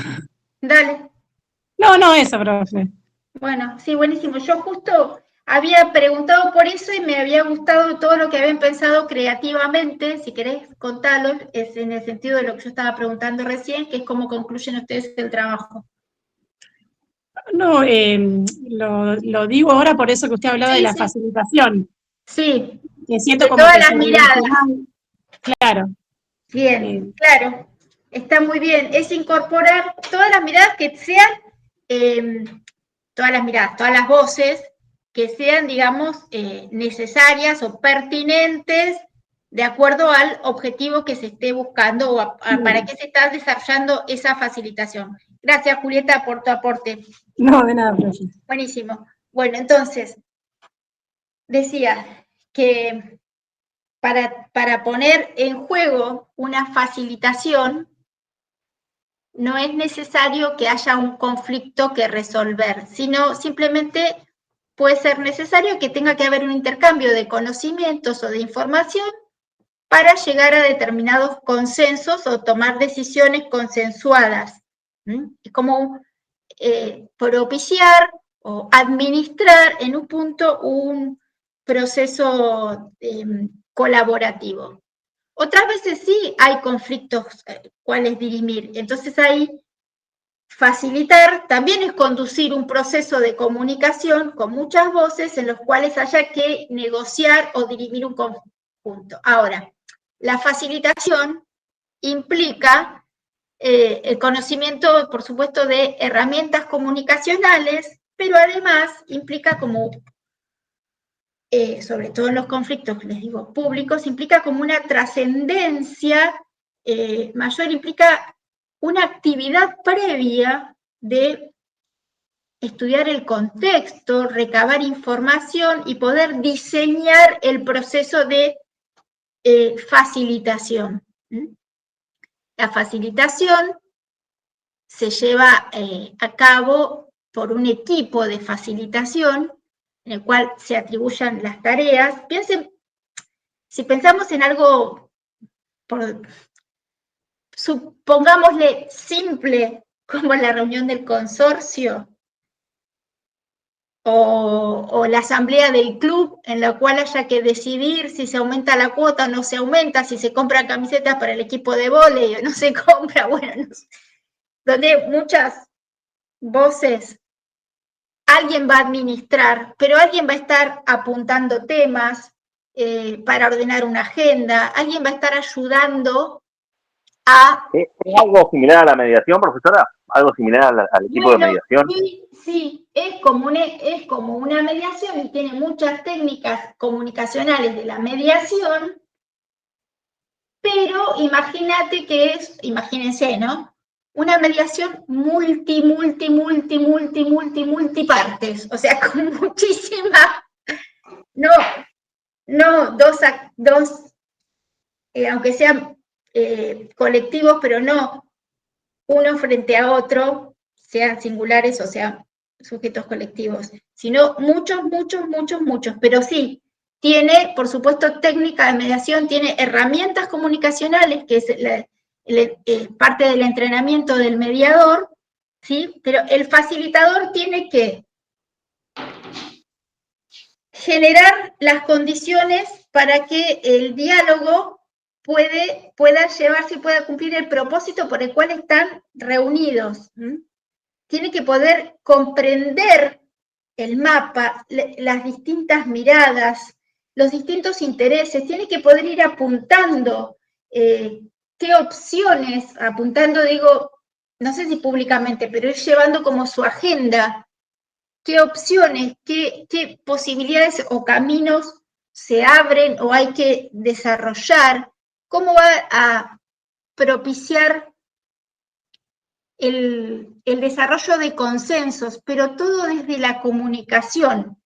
dale. No, eso, profe. Bueno, sí, buenísimo. Yo justo había preguntado por eso y me había gustado todo lo que habían pensado creativamente. Si querés contarlo, es en el sentido de lo que yo estaba preguntando recién, que es cómo concluyen ustedes el trabajo. No, lo digo ahora por eso que usted hablaba de la facilitación. Sí, Que siento de como todas que las miradas. Claro. Bien, claro. Está muy bien. Es incorporar todas las miradas que sean, todas las miradas, todas las voces que sean, digamos, necesarias o pertinentes de acuerdo al objetivo que se esté buscando o para qué se está desarrollando esa facilitación. Gracias, Julieta, por tu aporte. No, de nada, profe. Buenísimo. Bueno, entonces, decía que para poner en juego una facilitación, no es necesario que haya un conflicto que resolver, sino simplemente puede ser necesario que tenga que haber un intercambio de conocimientos o de información para llegar a determinados consensos o tomar decisiones consensuadas. Es como propiciar o administrar en un punto un proceso colaborativo. Otras veces sí hay conflictos cuales dirimir, entonces ahí facilitar también es conducir un proceso de comunicación con muchas voces en los cuales haya que negociar o dirimir un conjunto. Ahora, la facilitación implica el conocimiento, por supuesto, de herramientas comunicacionales, pero además implica como, sobre todo en los conflictos, les digo, públicos, implica como una trascendencia mayor, implica una actividad previa de estudiar el contexto, recabar información y poder diseñar el proceso de facilitación. La facilitación se lleva a cabo por un equipo de facilitación en el cual se atribuyan las tareas. Piensen, si pensamos en algo, supongámosle simple, como la reunión del consorcio, o la asamblea del club, en la cual haya que decidir si se aumenta la cuota o no se aumenta, si se compran camisetas para el equipo de vóley o no se compra, bueno, no sé, donde muchas voces, alguien va a administrar, pero alguien va a estar apuntando temas para ordenar una agenda, alguien va a estar ayudando a... ¿Es algo similar a la mediación, profesora? ¿Algo similar al equipo de mediación? Sí, es como una mediación y tiene muchas técnicas comunicacionales de la mediación, pero imagínate que imagínense, ¿no? Una mediación multipartes, o sea, con muchísimas, no dos aunque sean colectivos, pero no uno frente a otro, sean singulares o sean sujetos colectivos, sino muchos, pero sí, tiene, por supuesto, técnica de mediación, tiene herramientas comunicacionales, que es parte del entrenamiento del mediador, ¿sí? Pero el facilitador tiene que generar las condiciones para que el diálogo pueda llevarse y pueda cumplir el propósito por el cual están reunidos. Tiene que poder comprender el mapa, las distintas miradas, los distintos intereses, tiene que poder ir apuntando qué opciones, apuntando, digo, no sé si públicamente, pero ir llevando como su agenda, qué opciones, qué posibilidades o caminos se abren o hay que desarrollar, cómo va a propiciar el desarrollo de consensos, pero todo desde la comunicación.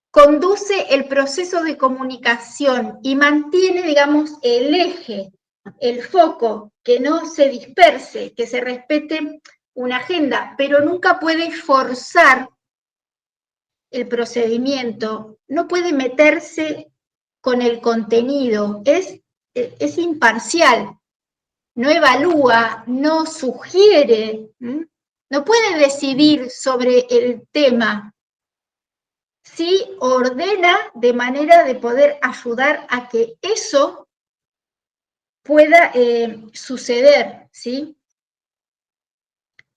Conduce el proceso de comunicación y mantiene, digamos, el eje el foco, que no se disperse, que se respete una agenda, pero nunca puede forzar el procedimiento, no puede meterse con el contenido, es imparcial, no evalúa, no sugiere, no puede decidir sobre el tema, sí ordena de manera de poder ayudar a que eso pueda suceder, ¿sí?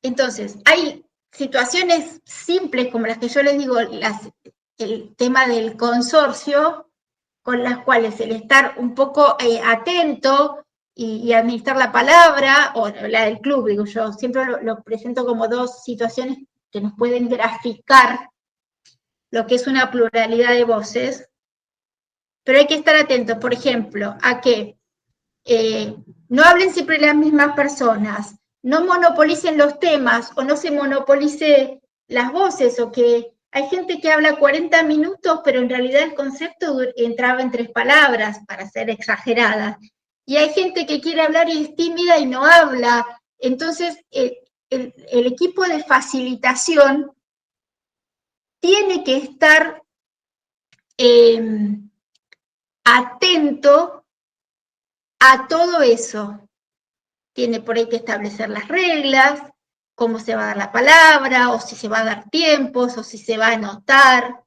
Entonces, hay situaciones simples como las que yo les digo, el tema del consorcio, con las cuales el estar un poco atento y administrar la palabra, o la del club, digo yo, siempre lo presento como dos situaciones que nos pueden graficar lo que es una pluralidad de voces, pero hay que estar atentos, por ejemplo, a que no hablen siempre las mismas personas, no monopolicen los temas o no se monopolice las voces, o que hay gente que habla 40 minutos, pero en realidad el concepto entraba en 3 palabras, para ser exagerada. Y hay gente que quiere hablar y es tímida y no habla. Entonces, el equipo de facilitación tiene que estar atento a todo eso. Tiene por ahí que establecer las reglas, cómo se va a dar la palabra, o si se va a dar tiempos, o si se va a anotar.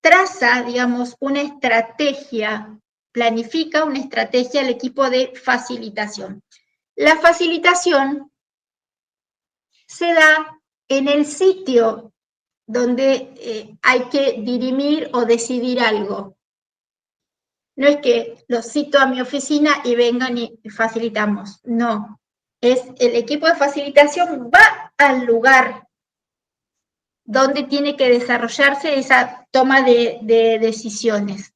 Traza, digamos, una estrategia, planifica una estrategia al equipo de facilitación. La facilitación se da en el sitio donde hay que dirimir o decidir algo. No es que los cito a mi oficina y vengan y facilitamos, no. Es el equipo de facilitación va al lugar donde tiene que desarrollarse esa toma de decisiones.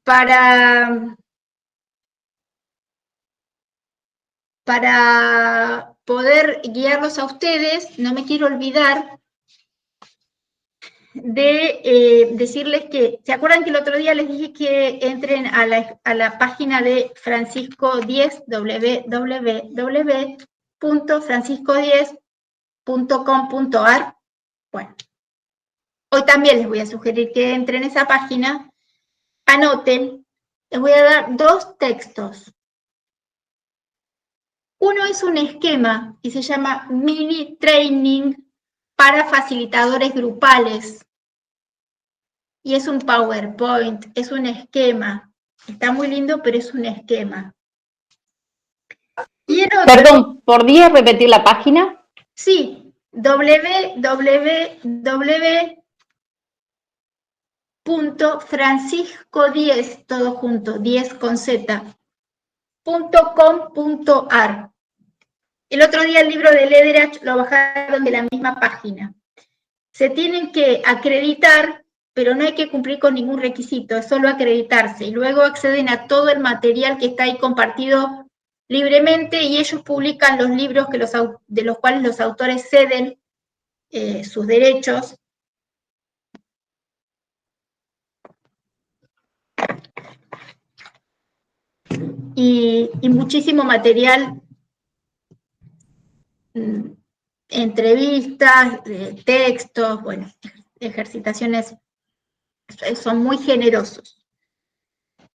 Para poder guiarlos a ustedes, no me quiero olvidar de decirles que, ¿se acuerdan que el otro día les dije que entren a la página de Francisco 10, www.francisco10.com.ar? Bueno, hoy también les voy a sugerir que entren a esa página, anoten, les voy a dar 2 textos. Uno es un esquema y se llama Mini Training para facilitadores grupales. Y es un PowerPoint, es un esquema. Está muy lindo, pero es un esquema. Y Perdón, ¿podrías repetir la página? Sí, www.francisco10, todo junto, 10 con Z, .com.ar. El otro día el libro de Lederach lo bajaron de la misma página. Se tienen que acreditar, pero no hay que cumplir con ningún requisito, es solo acreditarse. Y luego acceden a todo el material que está ahí compartido libremente y ellos publican los libros de los cuales los autores ceden sus derechos. Y muchísimo material, entrevistas, textos, bueno, ejercitaciones, son muy generosos.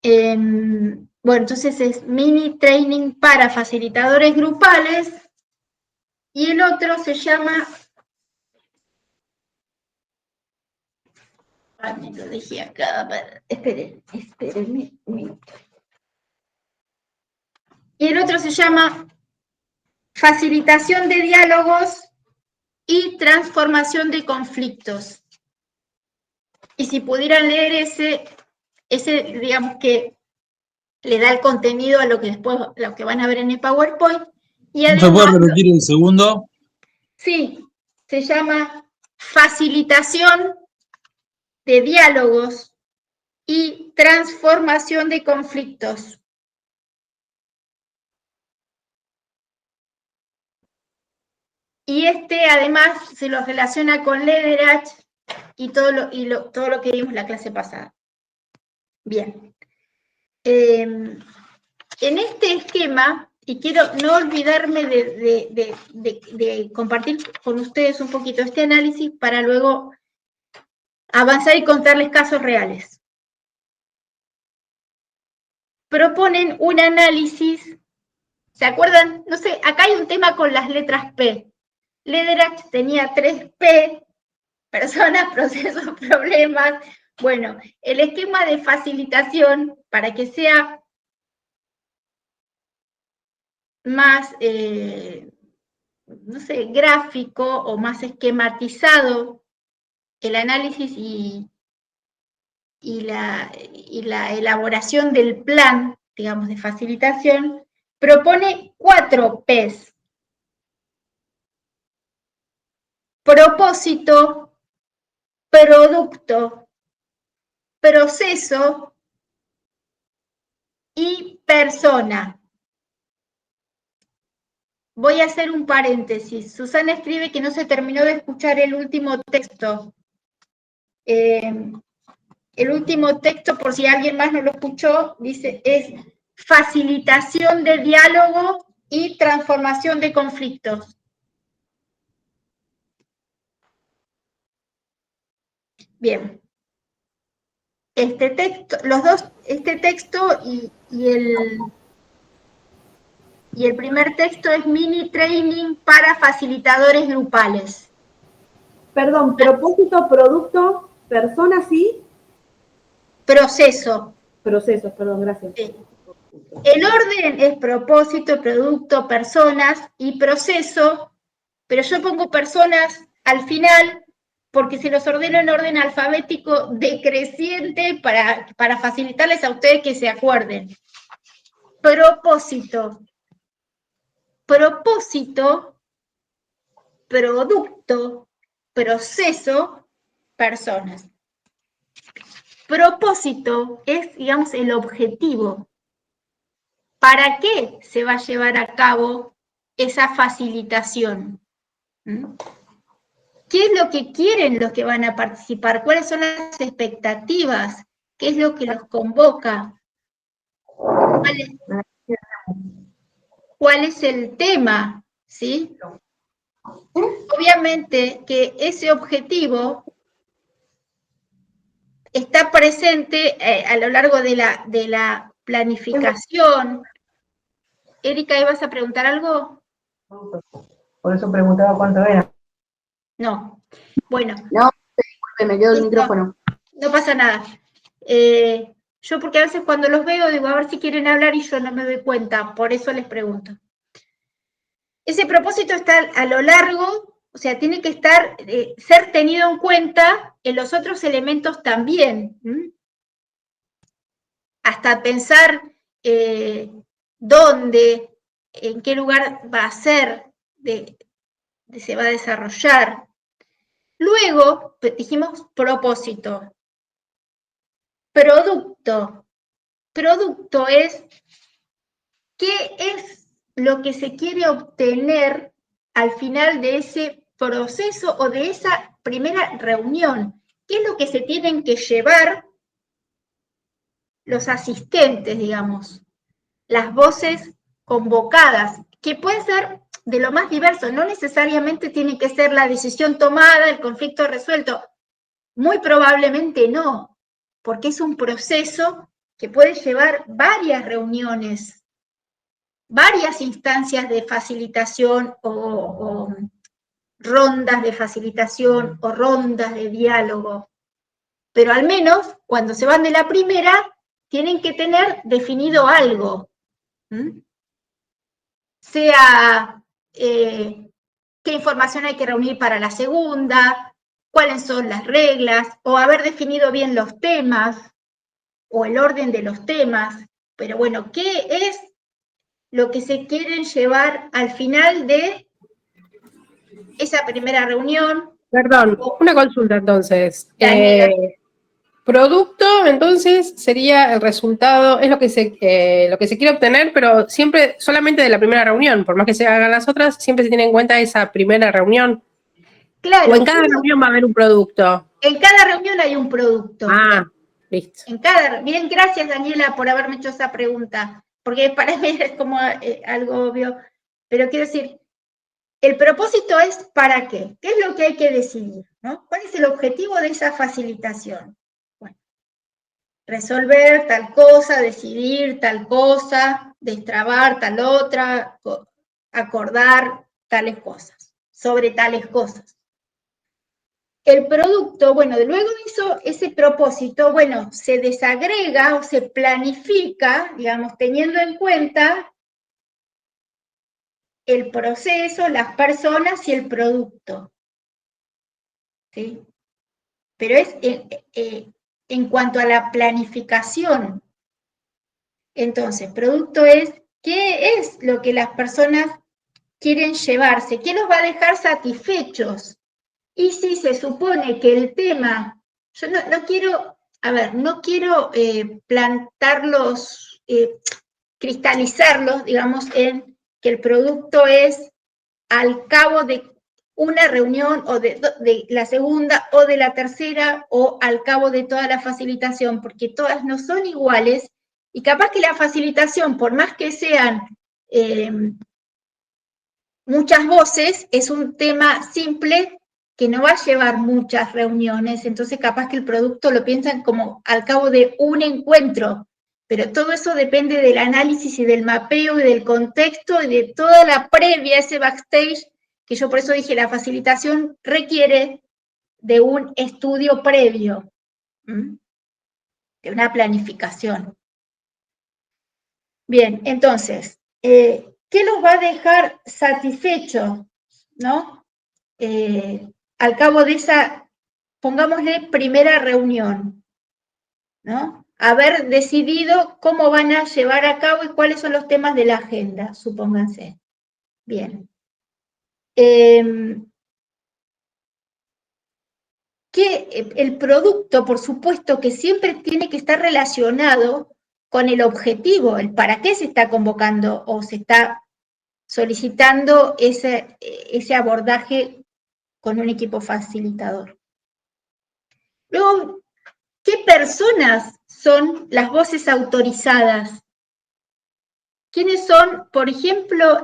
Bueno, entonces es Mini Training para facilitadores grupales y el otro se llama, me lo dejé acá, espérenme un minuto. Y el otro se llama Facilitación de diálogos y transformación de conflictos. Y si pudieran leer ese digamos que le da el contenido a lo que después, lo que van a ver en el PowerPoint. Y además, ¿se puede repetir el segundo? Sí, se llama Facilitación de diálogos y transformación de conflictos. Y además se lo relaciona con Lederach y todo lo que vimos la clase pasada. Bien. En este esquema, y quiero no olvidarme de compartir con ustedes un poquito este análisis para luego avanzar y contarles casos reales. Proponen un análisis, ¿se acuerdan? No sé, acá hay un tema con las letras P. Lederach tenía 3P, personas, procesos, problemas. Bueno, el esquema de facilitación, para que sea más, no sé, gráfico o más esquematizado el análisis y la elaboración del plan, digamos, de facilitación, propone 4 Ps. Propósito, producto, proceso y persona. Voy a hacer un paréntesis. Susana escribe que no se terminó de escuchar el último texto. El último texto, por si alguien más no lo escuchó, dice, es facilitación de diálogo y transformación de conflictos. Bien. Este texto, este texto y el primer texto es mini training para facilitadores grupales. Perdón, propósito, producto, persona, sí. Proceso. Procesos, perdón, gracias. Sí. El orden es propósito, producto, personas y proceso, pero yo pongo personas al final porque se los ordeno en orden alfabético decreciente para facilitarles a ustedes que se acuerden. Propósito. Propósito, producto, proceso, personas. Propósito es, digamos, el objetivo. ¿Para qué se va a llevar a cabo esa facilitación? ¿Qué es lo que quieren los que van a participar? ¿Cuáles son las expectativas? ¿Qué es lo que los convoca? ¿Cuál es el tema? ¿Sí? Obviamente que ese objetivo está presente a lo largo de la planificación. Erika, ¿ibas a preguntar algo? Por eso preguntaba cuánto era. No. Bueno. No, me quedó el micrófono. No pasa nada. Yo porque a veces cuando los veo digo, a ver si quieren hablar y yo no me doy cuenta, por eso les pregunto. Ese propósito está a lo largo, o sea, tiene que estar, ser tenido en cuenta en los otros elementos también. Hasta pensar dónde, en qué lugar va a ser, se va a desarrollar. Luego, dijimos propósito. Producto. Producto es qué es lo que se quiere obtener al final de ese proceso o de esa primera reunión. ¿Qué es lo que se tienen que llevar los asistentes, digamos? Las voces convocadas, que puede ser de lo más diverso, no necesariamente tiene que ser la decisión tomada, el conflicto resuelto. Muy probablemente no, porque es un proceso que puede llevar varias reuniones, varias instancias de facilitación o rondas de facilitación o rondas de diálogo. Pero al menos, cuando se van de la primera, tienen que tener definido algo. Sea qué información hay que reunir para la segunda, cuáles son las reglas, o haber definido bien los temas, o el orden de los temas. Pero bueno, ¿qué es lo que se quieren llevar al final de esa primera reunión? Perdón, una consulta entonces. Producto, entonces, sería el resultado, es lo que se quiere obtener, pero siempre solamente de la primera reunión, por más que se hagan las otras, siempre se tiene en cuenta esa primera reunión. Claro. ¿O en cada reunión va a haber un producto? En cada reunión hay un producto. Ah, Listo. Bien, gracias Daniela por haberme hecho esa pregunta, porque para mí es como algo obvio, pero quiero decir, el propósito es ¿para qué? ¿Qué es lo que hay que decidir? ¿No? ¿Cuál es el objetivo de esa facilitación? Bueno, resolver tal cosa, decidir tal cosa, destrabar tal otra, acordar tales cosas, sobre tales cosas. El producto, bueno, luego de ese propósito, bueno, se desagrega o se planifica, digamos, teniendo en cuenta el proceso, las personas y el producto. ¿Sí? Pero es en cuanto a la planificación. Entonces, producto es, ¿qué es lo que las personas quieren llevarse? ¿Qué los va a dejar satisfechos? Y si se supone que el tema, yo no quiero, a ver, no quiero plantarlos, cristalizarlos, digamos, en que el producto es al cabo de una reunión o de la segunda o de la tercera o al cabo de toda la facilitación, porque todas no son iguales y capaz que la facilitación, por más que sean muchas voces, es un tema simple que no va a llevar muchas reuniones, entonces capaz que el producto lo piensan como al cabo de un encuentro, pero todo eso depende del análisis y del mapeo y del contexto y de toda la previa, ese backstage, que yo por eso dije, la facilitación requiere de un estudio previo, de una planificación. Bien, entonces, ¿qué los va a dejar satisfechos, ¿no? Al cabo de esa, pongámosle, primera reunión, ¿no? Haber decidido cómo van a llevar a cabo y cuáles son los temas de la agenda, supónganse. Bien. El producto, por supuesto, que siempre tiene que estar relacionado con el objetivo, el para qué se está convocando o se está solicitando ese abordaje con un equipo facilitador. Luego, ¿qué personas son las voces autorizadas? ¿Quiénes son, por ejemplo,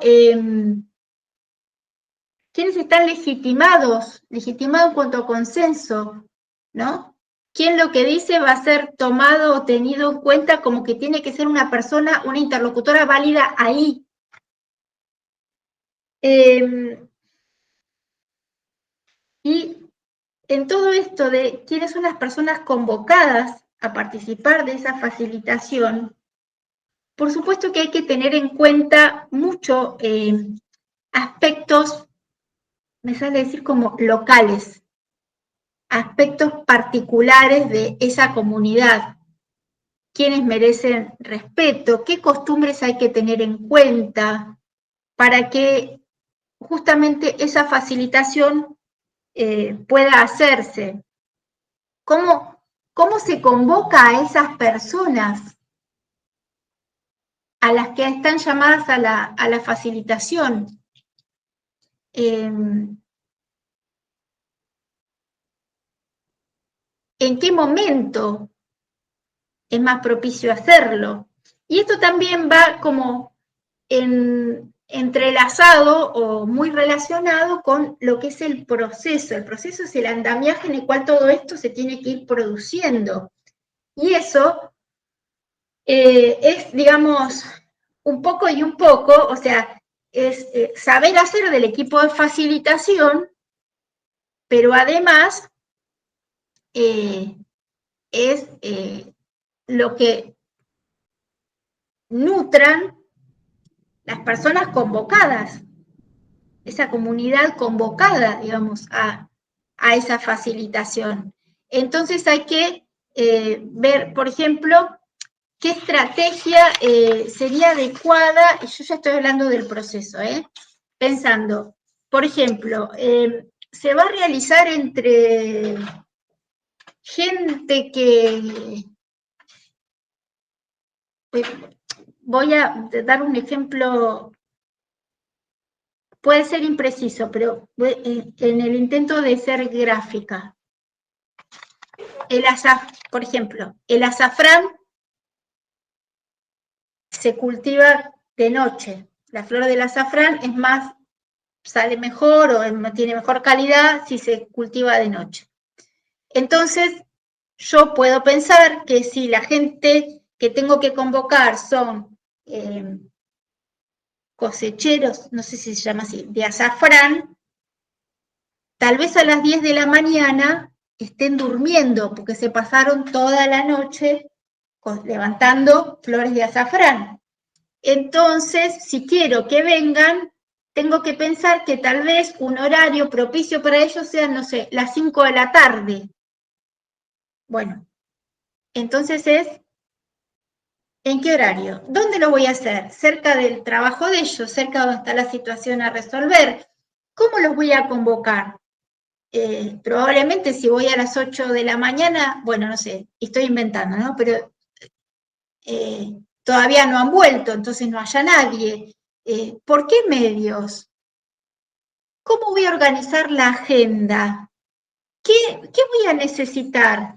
quiénes están legitimados en cuanto a consenso, ¿no? ¿Quién lo que dice va a ser tomado o tenido en cuenta como que tiene que ser una persona, una interlocutora válida ahí? Y en todo esto de quiénes son las personas convocadas a participar de esa facilitación, por supuesto que hay que tener en cuenta mucho aspectos, me sale decir como locales, aspectos particulares de esa comunidad, quiénes merecen respeto, qué costumbres hay que tener en cuenta para que justamente esa facilitación pueda hacerse. ¿Cómo se convoca a esas personas a las que están llamadas a la facilitación? ¿En qué momento es más propicio hacerlo? Y esto también va como entrelazado o muy relacionado con lo que es el proceso. El proceso es el andamiaje en el cual todo esto se tiene que ir produciendo. Y eso es, digamos, un poco y un poco, o sea, es saber hacer del equipo de facilitación, pero además es lo que nutran las personas convocadas, esa comunidad convocada, digamos, a esa facilitación. Entonces hay que ver, por ejemplo, qué estrategia sería adecuada, y yo ya estoy hablando del proceso, pensando, por ejemplo, se va a realizar entre gente que... Voy a dar un ejemplo, puede ser impreciso, pero en el intento de ser gráfica. por ejemplo, el azafrán se cultiva de noche. La flor del azafrán es más, sale mejor o tiene mejor calidad si se cultiva de noche. Entonces, yo puedo pensar que si la gente que tengo que convocar son cosecheros, no sé si se llama así, de azafrán, tal vez a las 10 de la mañana estén durmiendo porque se pasaron toda la noche levantando flores de azafrán. Entonces, si quiero que vengan, tengo que pensar que tal vez un horario propicio para ellos sea, no sé, las 5 de la tarde. Bueno, entonces ¿en qué horario? ¿Dónde lo voy a hacer? ¿Cerca del trabajo de ellos? ¿Cerca donde está la situación a resolver? ¿Cómo los voy a convocar? Probablemente si voy a las 8 de la mañana, bueno, no sé, estoy inventando, ¿no? Pero todavía no han vuelto, entonces no haya nadie. ¿Por qué medios? ¿Cómo voy a organizar la agenda? ¿Qué voy a necesitar?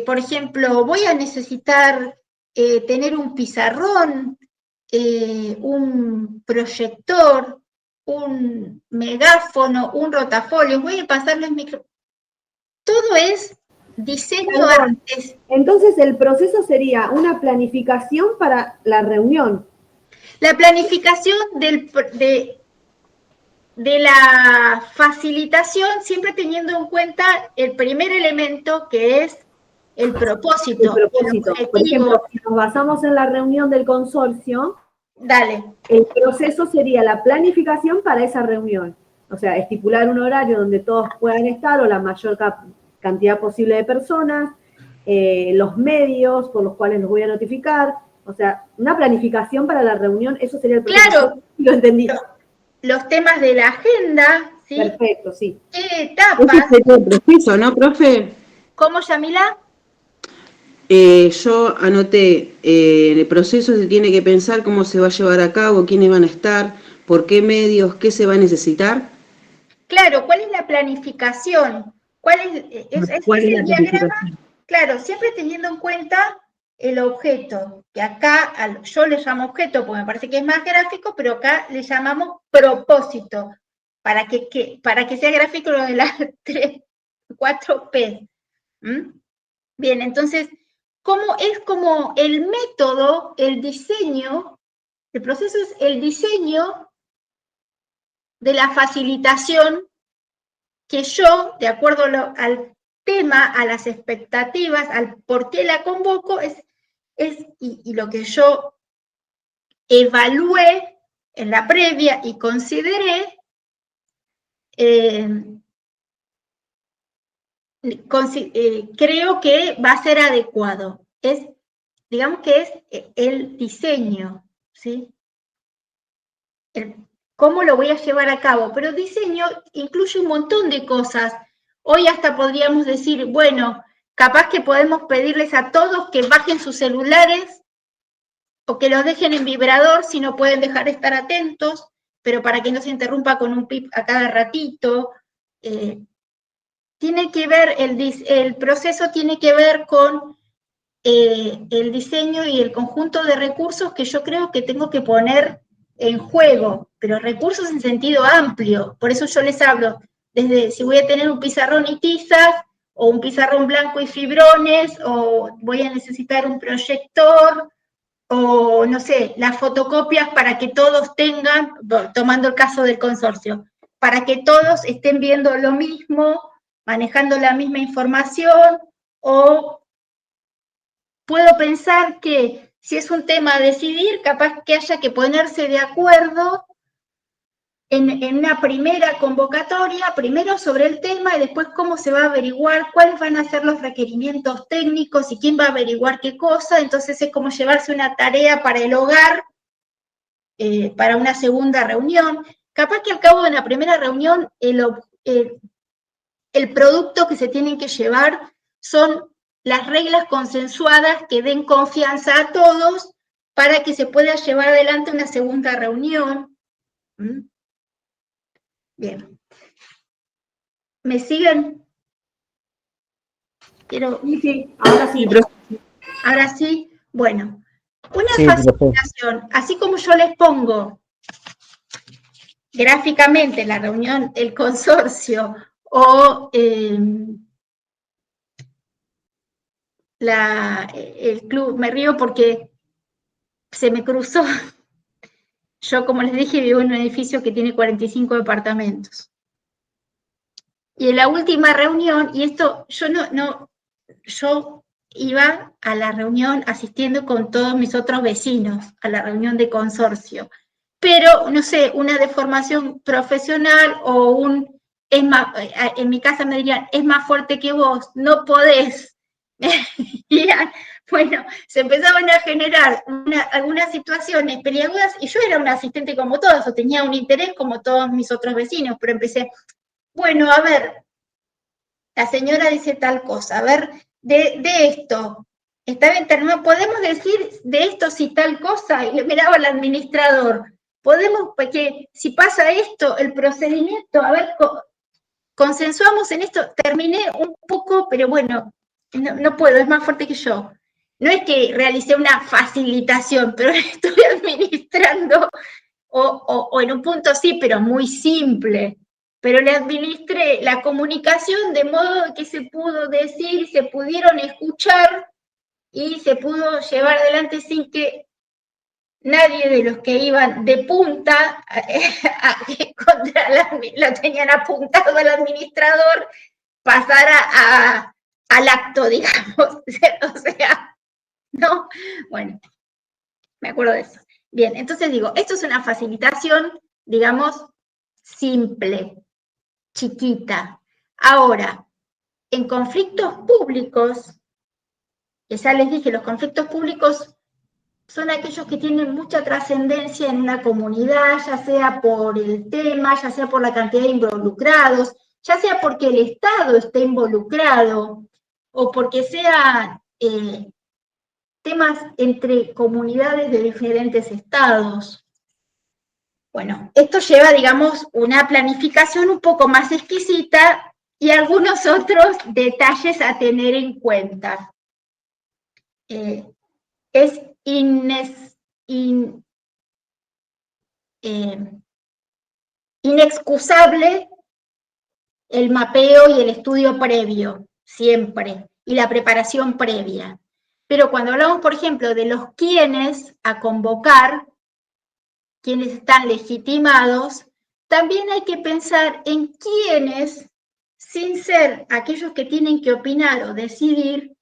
Por ejemplo, voy a necesitar tener un pizarrón, un proyector, un megáfono, un rotafolio, voy a pasarles micro. Todo es diseño antes. Entonces el proceso sería una planificación para la reunión. La planificación de la facilitación, siempre teniendo en cuenta el primer elemento que es el propósito. El propósito. Por ejemplo, si nos basamos en la reunión del consorcio, dale. El proceso sería la planificación para esa reunión. O sea, estipular un horario donde todos puedan estar o la mayor cantidad posible de personas, los medios por los cuales los voy a notificar. O sea, una planificación para la reunión, eso sería el proceso. Claro. Lo entendí. Los temas de la agenda, ¿sí? Perfecto, sí. ¿Qué etapas? Ese sería el proceso, ¿no, profe? ¿Cómo, Yamila? Yo anoté, en el proceso se tiene que pensar cómo se va a llevar a cabo, quiénes van a estar, por qué medios, qué se va a necesitar. Claro, ¿cuál es la planificación? ¿Cuál es el diagrama? Claro, siempre teniendo en cuenta el objeto, que acá yo le llamo objeto porque me parece que es más gráfico, pero acá le llamamos propósito, para que sea gráfico lo de las 4 P. Bien, entonces, es como el método, el diseño, el proceso es el diseño de la facilitación que yo, de acuerdo al tema, a las expectativas, al por qué la convoco, y lo que yo evalué en la previa y consideré, creo que va a ser adecuado. Digamos que es el diseño, ¿sí? ¿Cómo lo voy a llevar a cabo? Pero diseño incluye un montón de cosas. Hoy hasta podríamos decir, bueno, capaz que podemos pedirles a todos que bajen sus celulares o que los dejen en vibrador si no pueden dejar de estar atentos, pero para que no se interrumpa con un pip a cada ratito. Tiene que ver, el proceso tiene que ver con el diseño y el conjunto de recursos que yo creo que tengo que poner en juego, pero recursos en sentido amplio. Por eso yo les hablo, desde si voy a tener un pizarrón y tizas, o un pizarrón blanco y fibrones, o voy a necesitar un proyector, o no sé, las fotocopias para que todos tengan, tomando el caso del consorcio, para que todos estén viendo lo mismo, manejando la misma información, o puedo pensar que si es un tema a decidir, capaz que haya que ponerse de acuerdo en una primera convocatoria, primero sobre el tema y después cómo se va a averiguar, cuáles van a ser los requerimientos técnicos y quién va a averiguar qué cosa. Entonces es como llevarse una tarea para el hogar, para una segunda reunión. Capaz que al cabo de una primera reunión el producto que se tienen que llevar son las reglas consensuadas que den confianza a todos para que se pueda llevar adelante una segunda reunión. Bien. ¿Me siguen? Quiero... Sí, ahora sí. Ahora sí, bueno, una Sí, facilitación, así como yo les pongo gráficamente la reunión, el consorcio o el club, me río porque se me cruzó. Yo, como les dije, vivo en un edificio que tiene 45 departamentos. Y en la última reunión, y esto, yo iba a la reunión asistiendo con todos mis otros vecinos, a la reunión de consorcio. Pero, no sé, una deformación profesional o en mi casa me dirían, es más fuerte que vos, no podés. Bueno, se empezaban a generar algunas situaciones peliagudas y yo era una asistente como todos, o tenía un interés como todos mis otros vecinos, pero empecé, bueno, a ver, la señora dice tal cosa, a ver, de esto, está bien, no podemos decir de esto si tal cosa, y le miraba al administrador, podemos, porque si pasa esto, el procedimiento, a ver, consensuamos en esto, terminé un poco, pero bueno, no puedo, es más fuerte que yo. No es que realicé una facilitación, pero estuve administrando, o en un punto sí, pero muy simple. Pero le administré la comunicación de modo que se pudo decir, se pudieron escuchar y se pudo llevar adelante sin que nadie de los que iban de punta lo tenían apuntado al administrador, pasara al acto, digamos. O sea, ¿no? Bueno, me acuerdo de eso. Bien, entonces digo, esto es una facilitación, digamos, simple, chiquita. Ahora, en conflictos públicos, que ya les dije, los conflictos públicos son aquellos que tienen mucha trascendencia en una comunidad, ya sea por el tema, ya sea por la cantidad de involucrados, ya sea porque el Estado esté involucrado, o porque sean temas entre comunidades de diferentes estados. Bueno, esto lleva, digamos, una planificación un poco más exquisita y algunos otros detalles a tener en cuenta. Es inexcusable el mapeo y el estudio previo, siempre, y la preparación previa. Pero cuando hablamos, por ejemplo, de los quiénes a convocar, quienes están legitimados, también hay que pensar en quiénes, sin ser aquellos que tienen que opinar o decidir,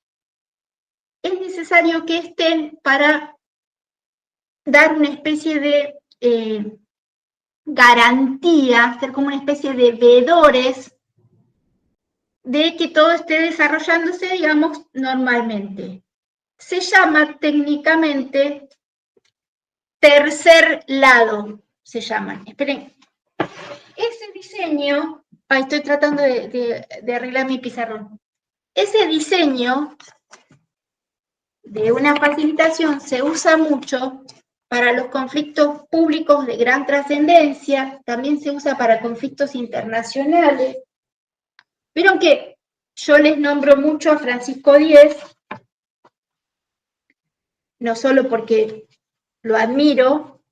es necesario que estén para dar una especie de garantía, ser como una especie de veedores de que todo esté desarrollándose, digamos, normalmente. Se llama técnicamente tercer lado, se llaman. Esperen, ese diseño, estoy tratando de arreglar mi pizarrón. Ese diseño de una facilitación se usa mucho para los conflictos públicos de gran trascendencia, también se usa para conflictos internacionales. Vieron que yo les nombro mucho a Francisco Díez, no solo porque lo admiro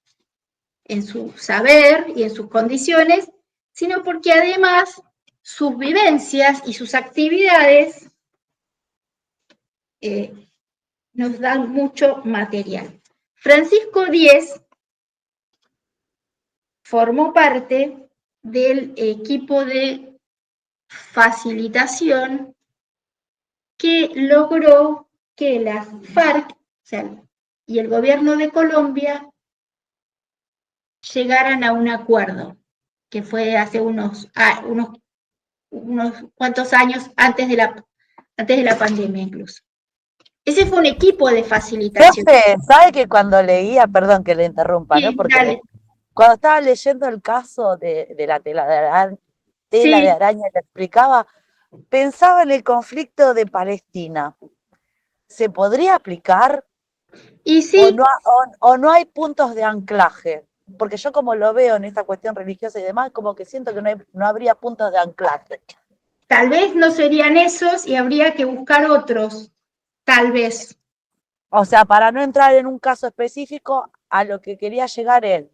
en su saber y en sus condiciones, sino porque además sus vivencias y sus actividades nos dan mucho material. Francisco Díez formó parte del equipo de facilitación que logró que las FARC, o sea, y el gobierno de Colombia llegaran a un acuerdo, que fue hace unos cuantos años antes de la pandemia incluso. Ese fue un equipo de facilitación. Profe, ¿sabe que cuando leía, perdón que le interrumpa, sí, ¿no? Porque dale. Cuando estaba leyendo el caso de la tela de araña que explicaba, pensaba en el conflicto de Palestina. ¿Se podría aplicar? Y sí. ¿O no hay puntos de anclaje? Porque yo como lo veo en esta cuestión religiosa y demás, como que siento que no habría puntos de anclaje. Tal vez no serían esos y habría que buscar otros, tal vez. O sea, para no entrar en un caso específico, a lo que quería llegar él,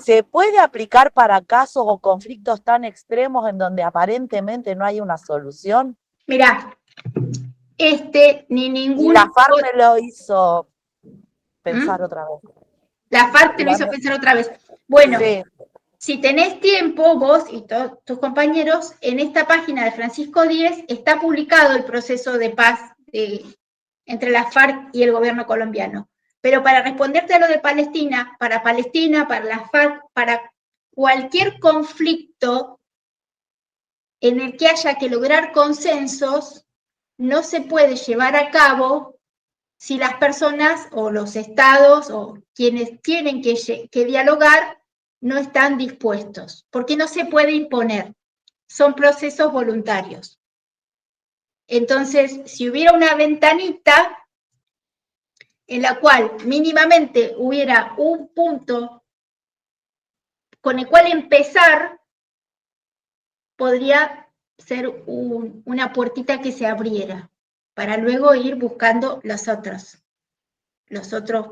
¿se puede aplicar para casos o conflictos tan extremos en donde aparentemente no hay una solución? Mirá, ni ningún... Y la FARC me lo hizo pensar otra vez. La FARC te lo hizo pensar otra vez. Bueno, sí. Si tenés tiempo, vos y tus compañeros, en esta página de Francisco Díez está publicado el proceso de paz entre la FARC y el gobierno colombiano. Pero para responderte a lo de Palestina, para la FARC, para cualquier conflicto en el que haya que lograr consensos, no se puede llevar a cabo si las personas o los estados o quienes tienen que dialogar no están dispuestos, porque no se puede imponer, son procesos voluntarios. Entonces, si hubiera una ventanita en la cual mínimamente hubiera un punto con el cual empezar, podría ser una puertita que se abriera, para luego ir buscando los otros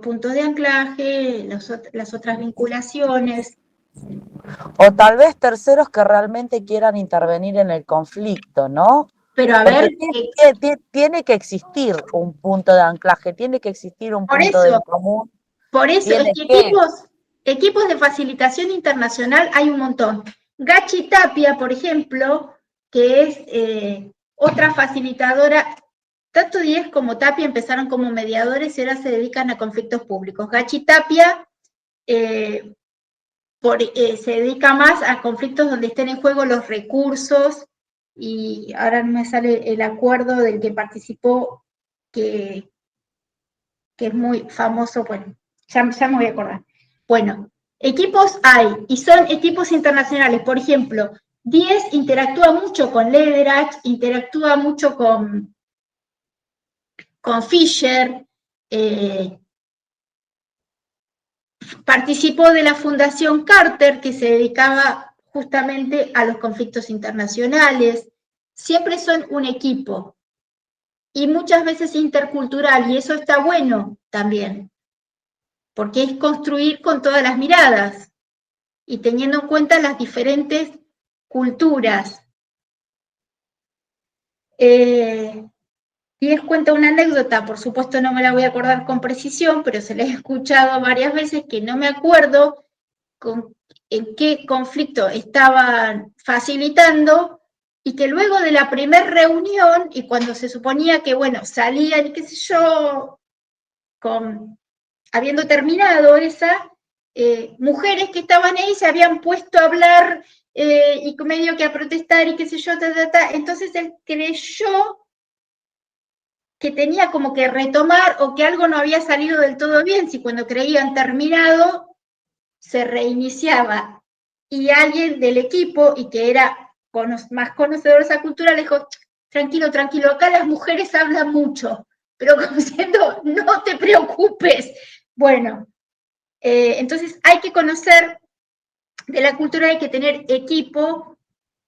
puntos de anclaje, las otras vinculaciones. O tal vez terceros que realmente quieran intervenir en el conflicto, ¿no? Pero a porque ver... tiene que existir un punto de anclaje, tiene que existir un punto de común. Por eso, es que equipos de facilitación internacional hay un montón. Gachi Tapia, por ejemplo, que es otra facilitadora, tanto Díez como Tapia empezaron como mediadores y ahora se dedican a conflictos públicos. Gachi Tapia se dedica más a conflictos donde estén en juego los recursos, y ahora no me sale el acuerdo del que participó, que es muy famoso, bueno, ya me voy a acordar. Bueno, equipos hay, y son equipos internacionales. Por ejemplo, Díez interactúa mucho con Lederach, interactúa mucho con Fisher, participó de la Fundación Carter, que se dedicaba justamente a los conflictos internacionales. Siempre son un equipo, y muchas veces intercultural, y eso está bueno también, porque es construir con todas las miradas y teniendo en cuenta las diferentes culturas. Díez cuenta una anécdota, por supuesto no me la voy a acordar con precisión, pero se la he escuchado varias veces, que no me acuerdo en qué conflicto estaban facilitando, y que luego de la primera reunión, y cuando se suponía que, bueno, salían, qué sé yo, habiendo terminado esa, mujeres que estaban ahí se habían puesto a hablar y medio que a protestar y qué sé yo, entonces él creyó que tenía como que retomar, o que algo no había salido del todo bien, si cuando creían terminado se reiniciaba, y alguien del equipo, y que era más conocedor de esa cultura, le dijo: tranquilo, acá las mujeres hablan mucho, pero como diciendo, no te preocupes. Bueno, entonces hay que conocer de la cultura, hay que tener equipo,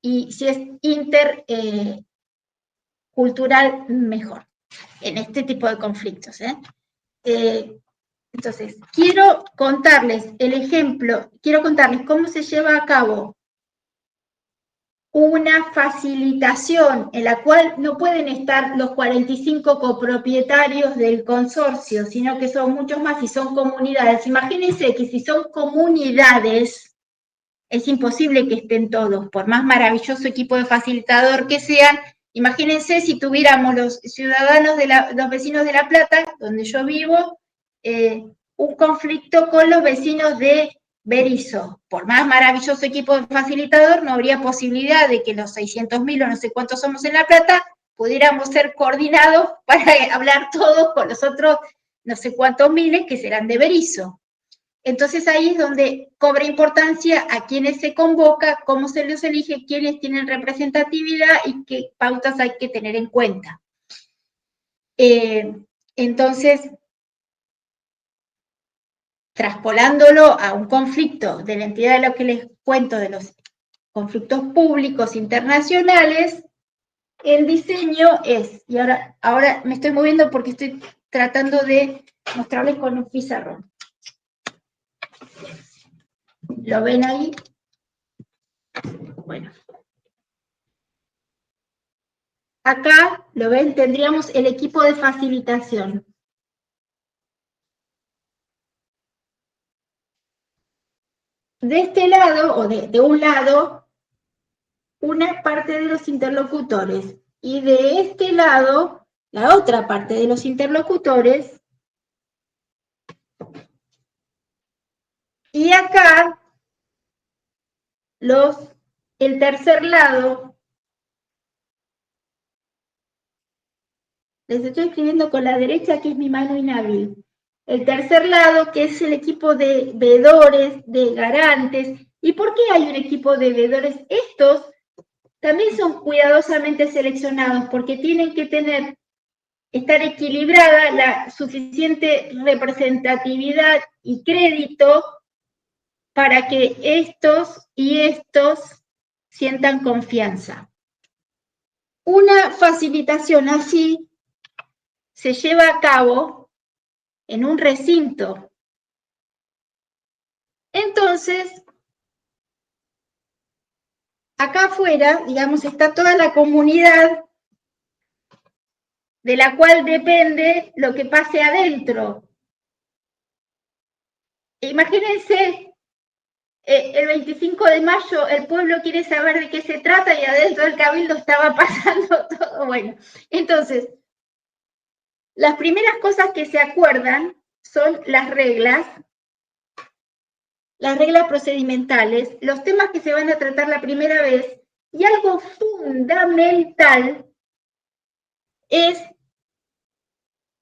y si es intercultural, mejor, en este tipo de conflictos. Entonces, quiero contarles cómo se lleva a cabo una facilitación en la cual no pueden estar los 45 copropietarios del consorcio, sino que son muchos más y son comunidades. Imagínense que si son comunidades, es imposible que estén todos, por más maravilloso equipo de facilitador que sean. Imagínense si tuviéramos los ciudadanos, los vecinos de La Plata, donde yo vivo, un conflicto con los vecinos de Berisso. Por más maravilloso equipo de facilitador, no habría posibilidad de que los 600.000 o no sé cuántos somos en La Plata pudiéramos ser coordinados para hablar todos con los otros no sé cuántos miles que serán de Berisso. Entonces ahí es donde cobra importancia a quienes se convoca, cómo se los elige, quiénes tienen representatividad y qué pautas hay que tener en cuenta. Entonces, traspolándolo a un conflicto de la entidad de lo que les cuento, de los conflictos públicos internacionales, el diseño es, y ahora me estoy moviendo porque estoy tratando de mostrarles con un pizarrón. ¿Lo ven ahí? Bueno. Acá, ¿lo ven? Tendríamos el equipo de facilitación. De este lado, o de un lado, una parte de los interlocutores. Y de este lado, la otra parte de los interlocutores. Y acá, el tercer lado, les estoy escribiendo con la derecha, que es mi mano inhábil. El tercer lado, que es el equipo de veedores, de garantes. ¿Y por qué hay un equipo de veedores? Estos también son cuidadosamente seleccionados porque tienen que estar equilibrada la suficiente representatividad y crédito para que estos y estos sientan confianza. Una facilitación así se lleva a cabo en un recinto. Entonces, acá afuera, digamos, está toda la comunidad de la cual depende lo que pase adentro. Imagínense, el 25 de mayo el pueblo quiere saber de qué se trata y adentro del cabildo estaba pasando todo. Bueno, entonces, las primeras cosas que se acuerdan son las reglas procedimentales, los temas que se van a tratar la primera vez, y algo fundamental es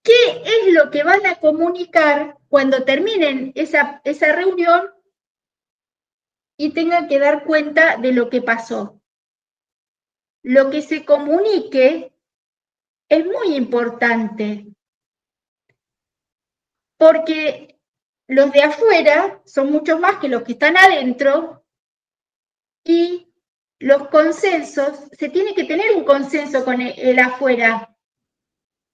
qué es lo que van a comunicar cuando terminen esa reunión y tengan que dar cuenta de lo que pasó. Lo que se comunique es muy importante, porque los de afuera son mucho más que los que están adentro y los consensos, se tiene que tener un consenso con el afuera.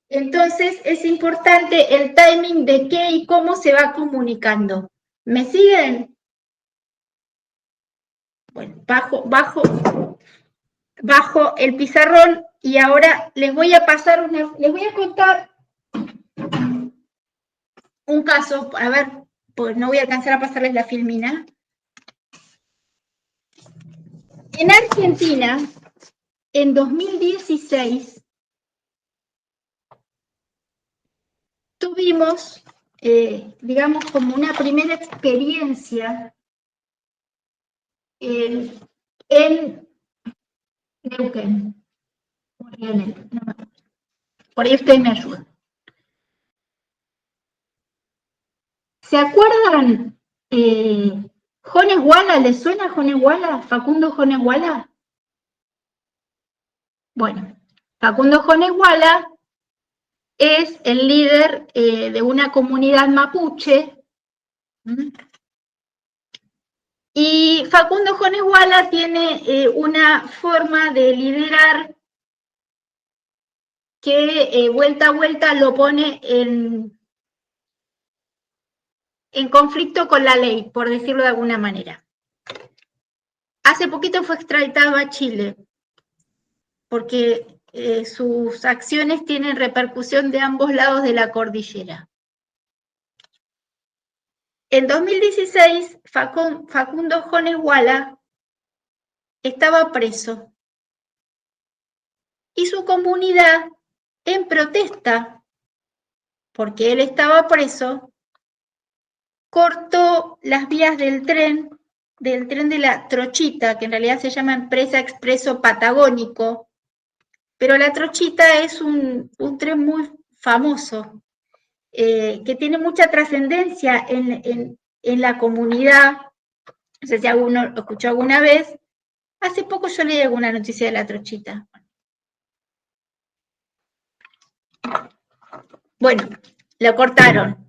Entonces es importante el timing de qué y cómo se va comunicando. ¿Me siguen? Bueno, bajo el pizarrón y ahora les voy a contar un caso, a ver, pues no voy a alcanzar a pasarles la filmina. En Argentina, en 2016, tuvimos, digamos, como una primera experiencia en Neuquén. Por ahí ustedes me ayudan. ¿Se acuerdan Jones Walla? ¿Les suena Jones Walla? ¿Facundo Jones Walla? Bueno, Facundo Jones Walla es el líder de una comunidad mapuche. Y Facundo Jones Walla tiene una forma de liderar que vuelta a vuelta lo pone en conflicto con la ley, por decirlo de alguna manera. Hace poquito fue extraditado a Chile, porque sus acciones tienen repercusión de ambos lados de la cordillera. En 2016, Facundo Jones Walla estaba preso y su comunidad, en protesta, porque él estaba preso, cortó las vías del tren de la Trochita, que en realidad se llama Empresa Expreso Patagónico, pero la Trochita es un tren muy famoso, que tiene mucha trascendencia en la comunidad. No sé si alguno lo escuchó alguna vez. Hace poco yo leí alguna noticia de la Trochita. Bueno, lo cortaron.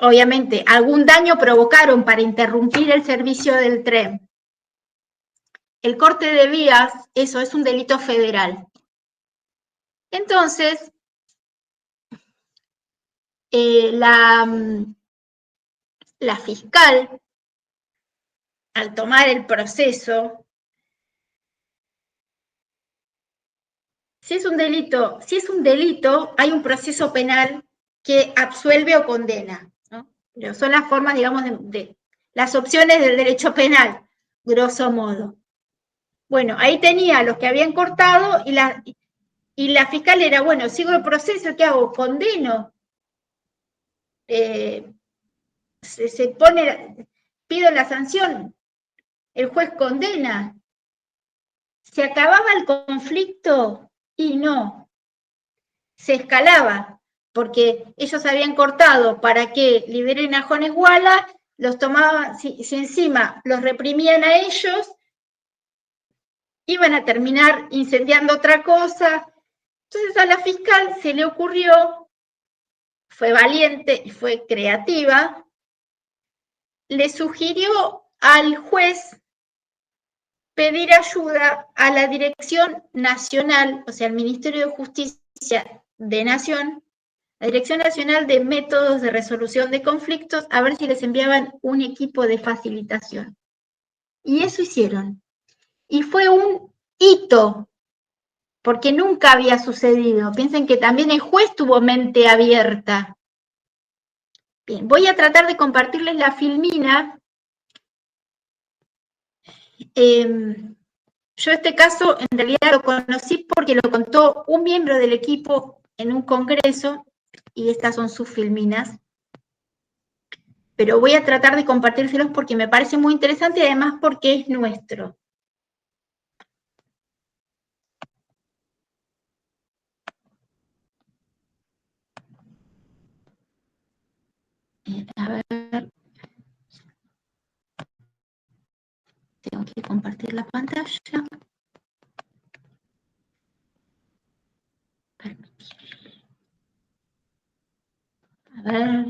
Obviamente, algún daño provocaron para interrumpir el servicio del tren. el corte de vías, eso es un delito federal. Entonces, la fiscal, al tomar el proceso, si es un delito, hay un proceso penal que absuelve o condena, ¿no? Pero son las formas, digamos, de las opciones del derecho penal, grosso modo. Bueno, ahí tenía los que habían cortado y la fiscal era, bueno, sigo el proceso, ¿qué hago? Condeno. Se pone, pido la sanción, el juez condena. ¿Se acababa el conflicto? Y no. Se escalaba, porque ellos habían cortado para que liberen a Jones Walla, los tomaban, si encima los reprimían a ellos, iban a terminar incendiando otra cosa. Entonces a la fiscal se le ocurrió, fue valiente y fue creativa, le sugirió al juez pedir ayuda a la Dirección Nacional, o sea, al Ministerio de Justicia de Nación, la Dirección Nacional de Métodos de Resolución de Conflictos, a ver si les enviaban un equipo de facilitación. Y eso hicieron. Y fue un hito, porque nunca había sucedido. Piensen que también el juez tuvo mente abierta. Bien, voy a tratar de compartirles la filmina. Yo este caso en realidad lo conocí porque lo contó un miembro del equipo en un congreso, y estas son sus filminas. Pero voy a tratar de compartírselos porque me parece muy interesante y además porque es nuestro. A ver. Tengo que compartir la pantalla. A ver.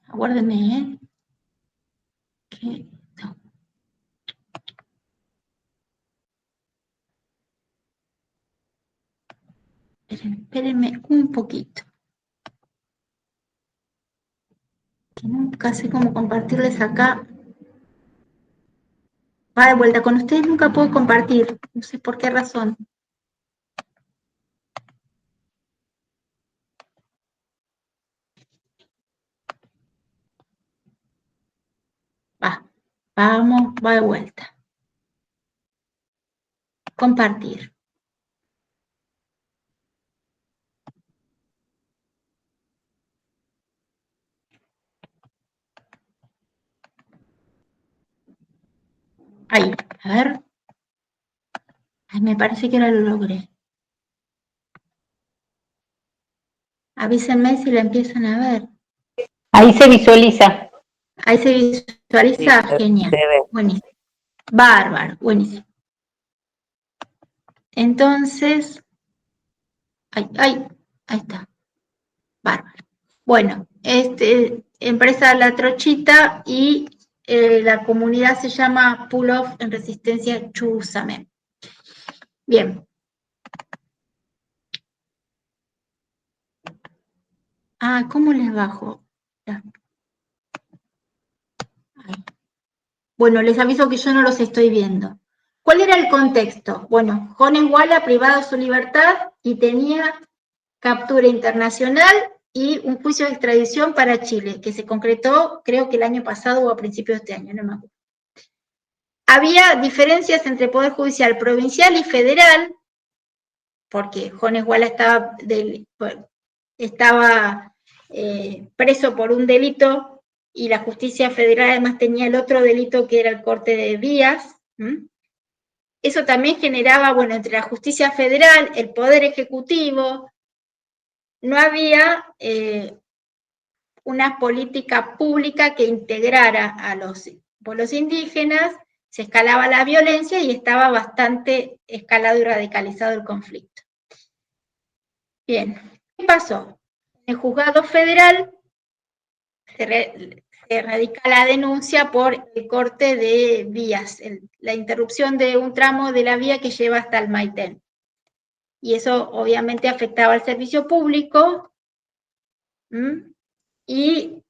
Aguárdenme, ¿eh? Que no. Espérenme un poquito. Que nunca sé cómo compartirles acá. Va de vuelta, con ustedes nunca puedo compartir. No sé por qué razón. Vamos, va de vuelta. Compartir. Ahí, a ver. Ay, me parece que ahora lo logré. Avísenme si la empiezan a ver. Ahí se visualiza. Ahí se visualiza, genial. Buenísimo. Bárbaro, buenísimo. Entonces, ahí está. Bárbaro. Bueno, empresa La Trochita y la comunidad se llama Pull Off en Resistencia Chubusame. Bien. ¿Cómo les bajo? Bueno, les aviso que yo no los estoy viendo. ¿Cuál era el contexto? Bueno, Jones Walla privado de su libertad y tenía captura internacional y un juicio de extradición para Chile, que se concretó creo que el año pasado o a principios de este año, no me acuerdo. Había diferencias entre Poder Judicial provincial y federal, porque Jones Walla estaba preso por un delito y la justicia federal además tenía el otro delito que era el corte de vías. Eso también generaba, bueno, entre la justicia federal, el poder ejecutivo, no había una política pública que integrara a los pueblos indígenas, se escalaba la violencia y estaba bastante escalado y radicalizado el conflicto. Bien, ¿Qué pasó? En el juzgado federal se radica la denuncia por el corte de vías, la interrupción de un tramo de la vía que lleva hasta el Maitén. Y eso obviamente afectaba al servicio público. Y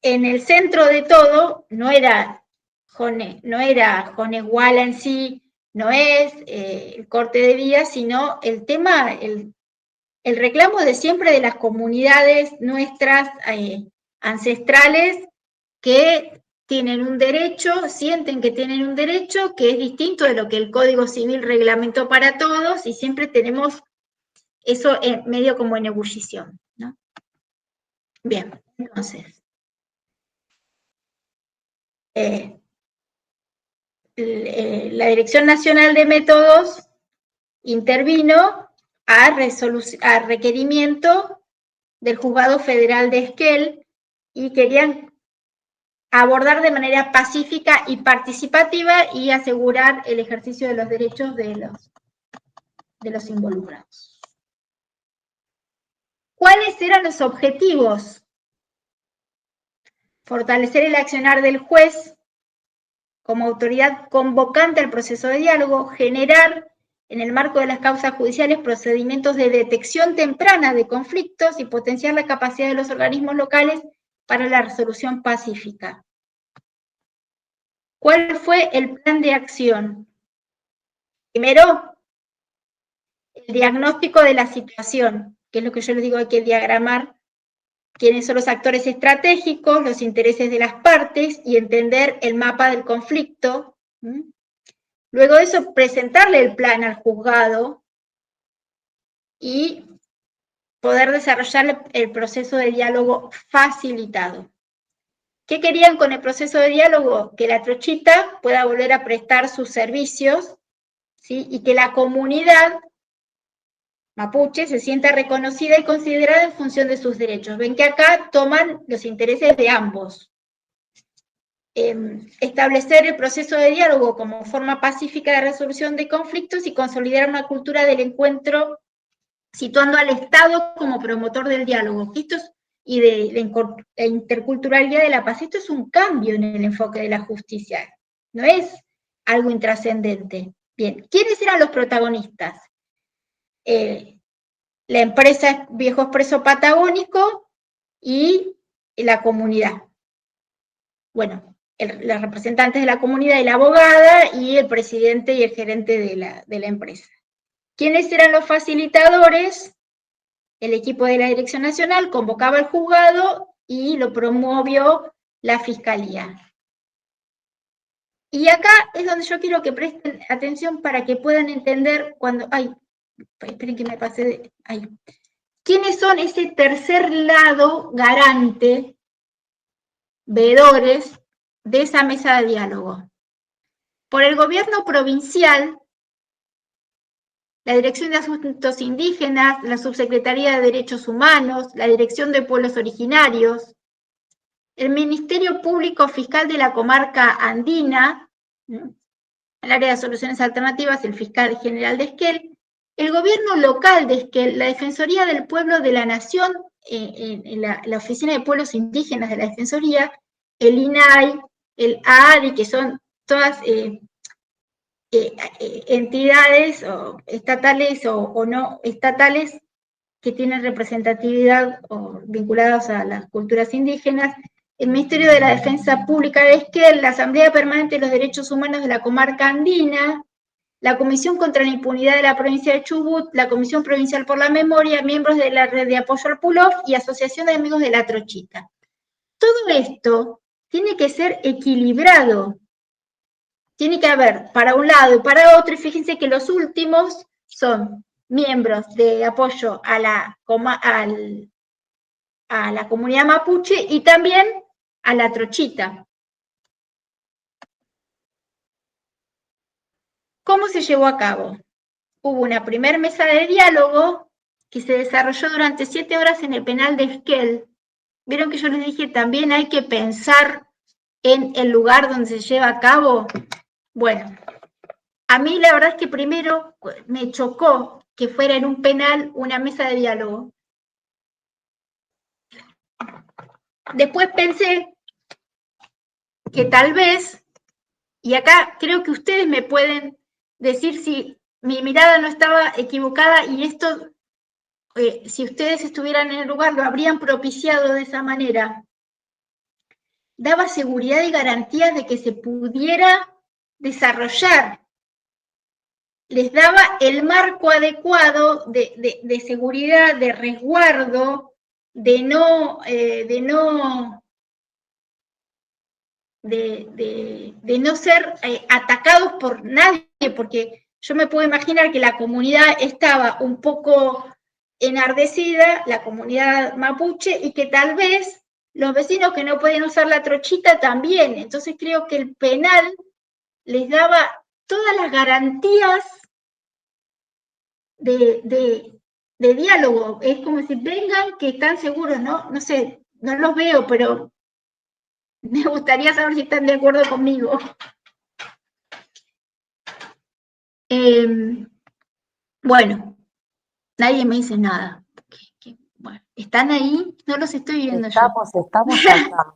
en el centro de todo no era Joneguala en sí, no es el corte de vías, sino el tema, el reclamo de siempre de las comunidades nuestras ancestrales que tienen un derecho, sienten que tienen un derecho que es distinto de lo que el Código Civil reglamentó para todos, y siempre tenemos eso medio como en ebullición, ¿no? Bien, entonces, la Dirección Nacional de Métodos intervino a requerimiento del Juzgado Federal de Esquel y querían abordar de manera pacífica y participativa y asegurar el ejercicio de los derechos de los involucrados. ¿Cuáles eran los objetivos? Fortalecer el accionar del juez como autoridad convocante al proceso de diálogo, generar en el marco de las causas judiciales procedimientos de detección temprana de conflictos y potenciar la capacidad de los organismos locales para la resolución pacífica. ¿Cuál fue el plan de acción? Primero, el diagnóstico de la situación, que es lo que yo les digo, hay que diagramar quiénes son los actores estratégicos, los intereses de las partes y entender el mapa del conflicto. Luego de eso, presentarle el plan al juzgado y poder desarrollar el proceso de diálogo facilitado. ¿Qué querían con el proceso de diálogo? Que la trochita pueda volver a prestar sus servicios, ¿sí? Y que la comunidad mapuche se sienta reconocida y considerada en función de sus derechos. Ven que acá toman los intereses de ambos. Establecer el proceso de diálogo como forma pacífica de resolución de conflictos y consolidar una cultura del encuentro, situando al Estado como promotor del diálogo. Y de la interculturalidad de la paz. Esto es un cambio en el enfoque de la justicia, no es algo intrascendente. Bien, ¿quiénes eran los protagonistas? La empresa Viejo Expreso Patagónico y la comunidad. Bueno, los representantes de la comunidad y la abogada y el presidente y el gerente de la empresa. ¿Quiénes eran los facilitadores? El equipo de la Dirección Nacional convocaba al juzgado y lo promovió la Fiscalía. Y acá es donde yo quiero que presten atención para que puedan entender cuando... Ay, esperen que me pase de... Ahí. ¿Quiénes son ese tercer lado garante, veedores, de esa mesa de diálogo? Por el gobierno provincial, la Dirección de Asuntos Indígenas, la Subsecretaría de Derechos Humanos, la Dirección de Pueblos Originarios, el Ministerio Público Fiscal de la Comarca Andina, el Área de Soluciones Alternativas, el Fiscal General de Esquel, el Gobierno Local de Esquel, la Defensoría del Pueblo de la Nación, en la Oficina de Pueblos Indígenas de la Defensoría, el INAI, el AADI, que son todas... entidades estatales o no estatales que tienen representatividad o vinculadas a las culturas indígenas, el Ministerio de la Defensa Pública de Esquel, la Asamblea Permanente de los Derechos Humanos de la Comarca Andina, la Comisión contra la Impunidad de la Provincia de Chubut, la Comisión Provincial por la Memoria, miembros de la Red de Apoyo al Pulof y Asociación de Amigos de la Trochita. Todo esto tiene que ser equilibrado. Tiene que haber para un lado y para otro, y fíjense que los últimos son miembros de apoyo a la comunidad mapuche y también a la trochita. ¿Cómo se llevó a cabo? Hubo una primera mesa de diálogo que se desarrolló durante 7 horas en el penal de Esquel. Vieron que yo les dije, también hay que pensar en el lugar donde se lleva a cabo. Bueno, a mí la verdad es que primero me chocó que fuera en un penal una mesa de diálogo. Después pensé que tal vez, y acá creo que ustedes me pueden decir si mi mirada no estaba equivocada y esto, si ustedes estuvieran en el lugar, lo habrían propiciado de esa manera. Daba seguridad y garantías de que se pudiera desarrollar. Les daba el marco adecuado de seguridad, de resguardo, de no ser atacados por nadie, porque yo me puedo imaginar que la comunidad estaba un poco enardecida, la comunidad mapuche, y que tal vez los vecinos que no podían usar la trochita también. Entonces creo que el penal les daba todas las garantías de diálogo. Es como si vengan que están seguros, ¿no? No sé, no los veo, pero me gustaría saber si están de acuerdo conmigo. Bueno, nadie me dice nada. Bueno, ¿están ahí? No los estoy viendo yo. Estamos acá.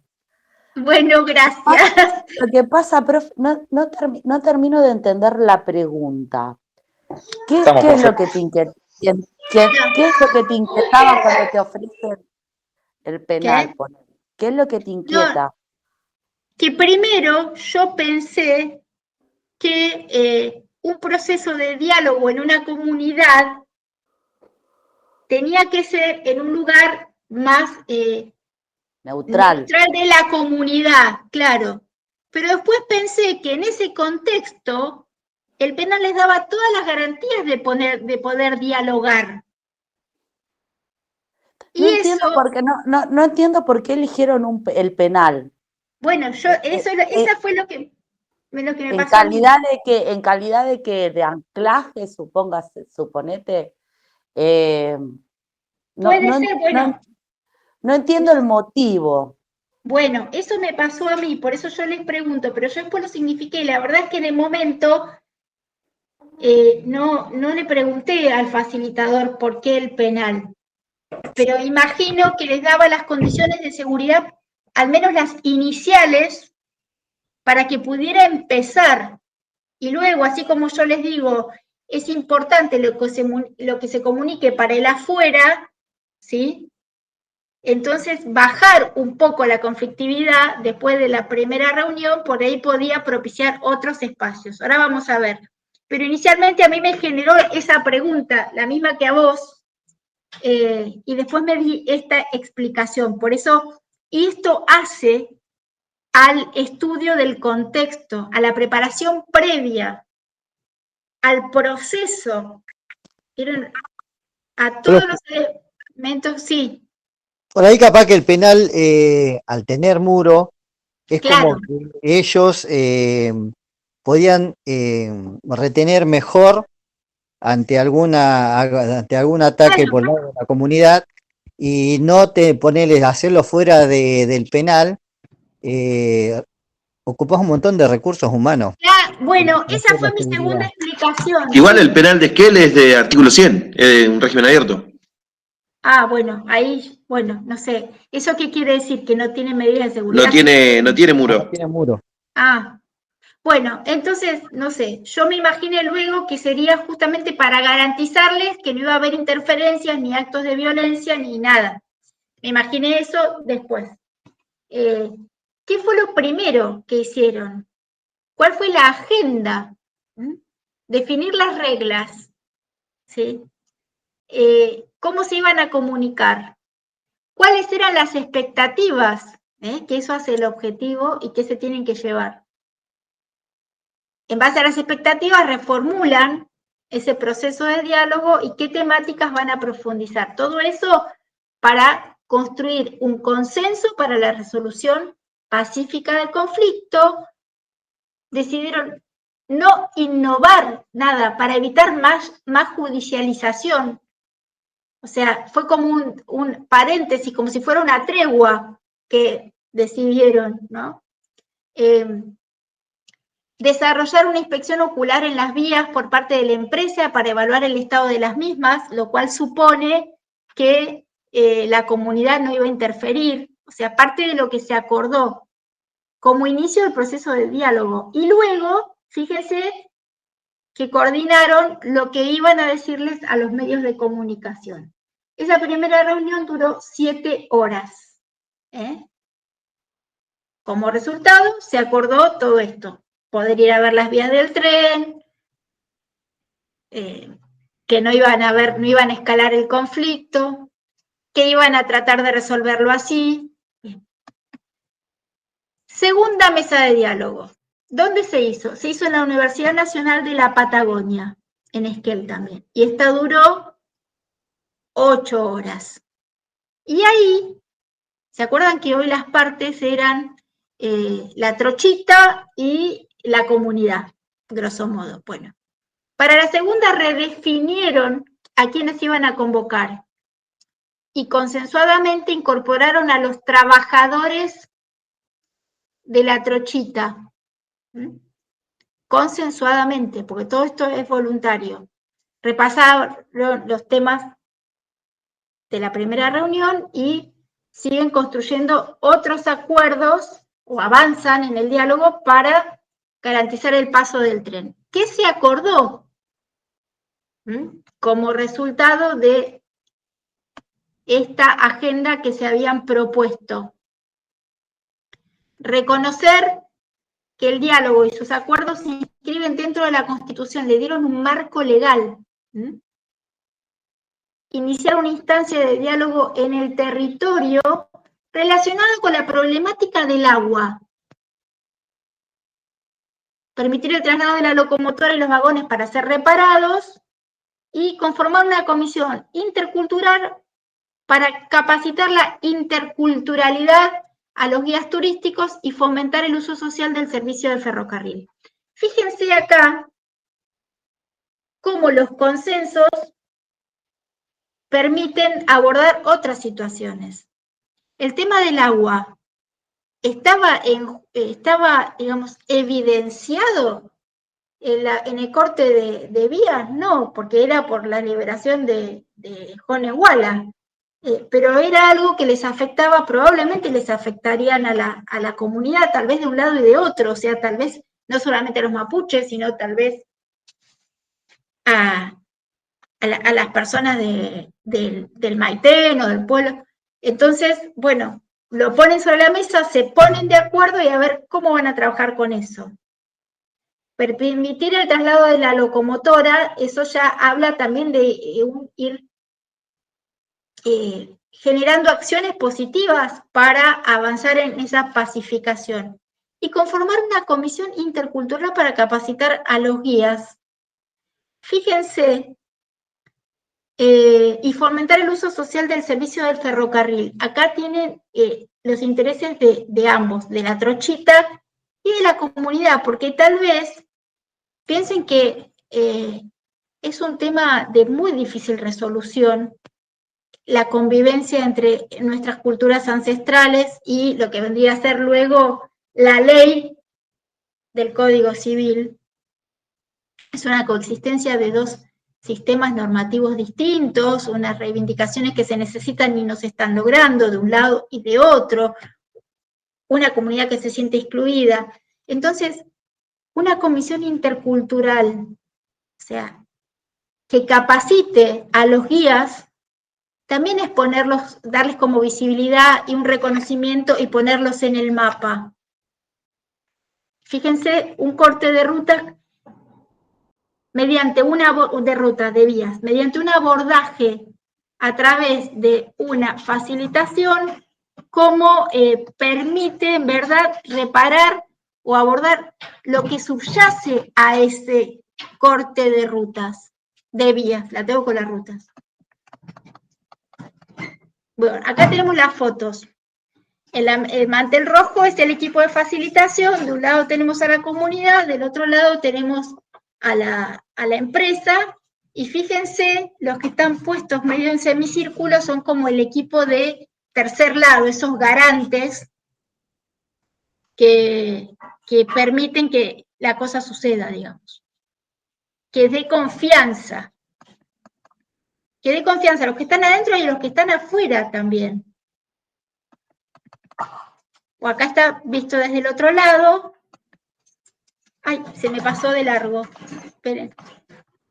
Bueno, gracias. Lo que pasa, profe, no termino de entender la pregunta. ¿Qué es lo que te inquieta? ¿Qué es lo que te inquietaba cuando te ofrecen el penal? ¿Qué es lo que te inquieta? No, que primero yo pensé que un proceso de diálogo en una comunidad tenía que ser en un lugar más neutral de la comunidad, claro. Pero después pensé que en ese contexto el penal les daba todas las garantías de poder dialogar. No entiendo por qué eligieron el penal. Bueno, esa fue lo que me pasó. En calidad de anclaje, suponete. No entiendo el motivo. Bueno, eso me pasó a mí, por eso yo les pregunto, pero yo después lo signifiqué. La verdad es que en el momento no le pregunté al facilitador por qué el penal, pero imagino que les daba las condiciones de seguridad, al menos las iniciales, para que pudiera empezar. Y luego, así como yo les digo, es importante lo que se comunique para el afuera, ¿sí? Entonces, bajar un poco la conflictividad después de la primera reunión, por ahí podía propiciar otros espacios. Ahora vamos a ver. Pero inicialmente a mí me generó esa pregunta, la misma que a vos, y después me di esta explicación. Por eso, esto hace al estudio del contexto, a la preparación previa, al proceso, a todos los elementos, sí. Por ahí capaz que el penal, al tener muro, es como que ellos podían retener mejor ante algún ataque por la comunidad y no hacerlo fuera del penal. Ocupás un montón de recursos humanos. Bueno, esa fue mi segunda explicación. Igual el penal de Esquel es de artículo 100, un régimen abierto. Ah, bueno, ahí, bueno, no sé. ¿Eso qué quiere decir? ¿Que no tiene medidas de seguridad? No tiene muro. No tiene muro. Ah, bueno, entonces, no sé, yo me imaginé luego que sería justamente para garantizarles que no iba a haber interferencias, ni actos de violencia, ni nada. Me imaginé eso después. ¿Qué fue lo primero que hicieron? ¿Cuál fue la agenda? Definir las reglas, ¿sí? ¿Cómo se iban a comunicar? ¿Cuáles eran las expectativas? Que eso hace el objetivo y que se tienen que llevar. En base a las expectativas reformulan ese proceso de diálogo y qué temáticas van a profundizar. Todo eso para construir un consenso para la resolución pacífica del conflicto. Decidieron no innovar nada para evitar más judicialización. O sea, fue como un paréntesis, como si fuera una tregua que decidieron, ¿no? Desarrollar una inspección ocular en las vías por parte de la empresa para evaluar el estado de las mismas, lo cual supone que la comunidad no iba a interferir, o sea, parte de lo que se acordó como inicio del proceso de diálogo. Y luego, fíjense que coordinaron lo que iban a decirles a los medios de comunicación. Esa primera reunión duró 7 horas. Como resultado, se acordó todo esto. Poder ir a ver las vías del tren, que no iban a escalar el conflicto, que iban a tratar de resolverlo así. Bien. Segunda mesa de diálogo. ¿Dónde se hizo? Se hizo en la Universidad Nacional de la Patagonia, en Esquel también. Y esta duró 8 horas. Y ahí, ¿se acuerdan que hoy las partes eran la trochita y la comunidad, grosso modo? Bueno, para la segunda redefinieron a quienes iban a convocar y consensuadamente incorporaron a los trabajadores de la trochita. Consensuadamente, porque todo esto es voluntario. Repasaron los temas de la primera reunión y siguen construyendo otros acuerdos o avanzan en el diálogo para garantizar el paso del tren. ¿Qué se acordó como resultado de esta agenda que se habían propuesto? Reconocer que el diálogo y sus acuerdos se inscriben dentro de la Constitución, le dieron un marco legal. Iniciar una instancia de diálogo en el territorio relacionada con la problemática del agua. Permitir el traslado de la locomotora y los vagones para ser reparados y conformar una comisión intercultural para capacitar la interculturalidad a los guías turísticos y fomentar el uso social del servicio del ferrocarril. Fíjense acá cómo los consensos permiten abordar otras situaciones. El tema del agua estaba digamos, evidenciado en el corte de vías, no, porque era por la liberación de Jonehuala, pero era algo que les afectaba, probablemente les afectarían a la comunidad, tal vez de un lado y de otro, o sea, tal vez no solamente a los mapuches, sino tal vez a las personas del Maitén o del pueblo. Entonces, bueno, lo ponen sobre la mesa, se ponen de acuerdo y a ver cómo van a trabajar con eso. Permitir el traslado de la locomotora, eso ya habla también de ir generando acciones positivas para avanzar en esa pacificación. Y conformar una comisión intercultural para capacitar a los guías. Fíjense, y fomentar el uso social del servicio del ferrocarril. Acá tienen los intereses de ambos, de la trochita y de la comunidad, porque tal vez piensen que es un tema de muy difícil resolución, la convivencia entre nuestras culturas ancestrales y lo que vendría a ser luego la ley del Código Civil. Es una coexistencia de dos sistemas normativos distintos, unas reivindicaciones que se necesitan y no se están logrando de un lado y de otro, una comunidad que se siente excluida. Entonces, una comisión intercultural, o sea, que capacite a los guías, también es darles como visibilidad y un reconocimiento y ponerlos en el mapa. Fíjense, un corte de ruta mediante de vías, mediante un abordaje a través de una facilitación, como permite, en verdad, reparar o abordar lo que subyace a ese corte de rutas, de vías. La tengo con las rutas. Bueno, acá tenemos las fotos. El mantel rojo es el equipo de facilitación, de un lado tenemos a la comunidad, del otro lado tenemos a la empresa, y fíjense, los que están puestos medio en semicírculo son como el equipo de tercer lado, esos garantes que permiten que la cosa suceda, digamos. Que dé confianza. Que dé confianza a los que están adentro y a los que están afuera también. O acá está visto desde el otro lado. Ay, se me pasó de largo. Esperen.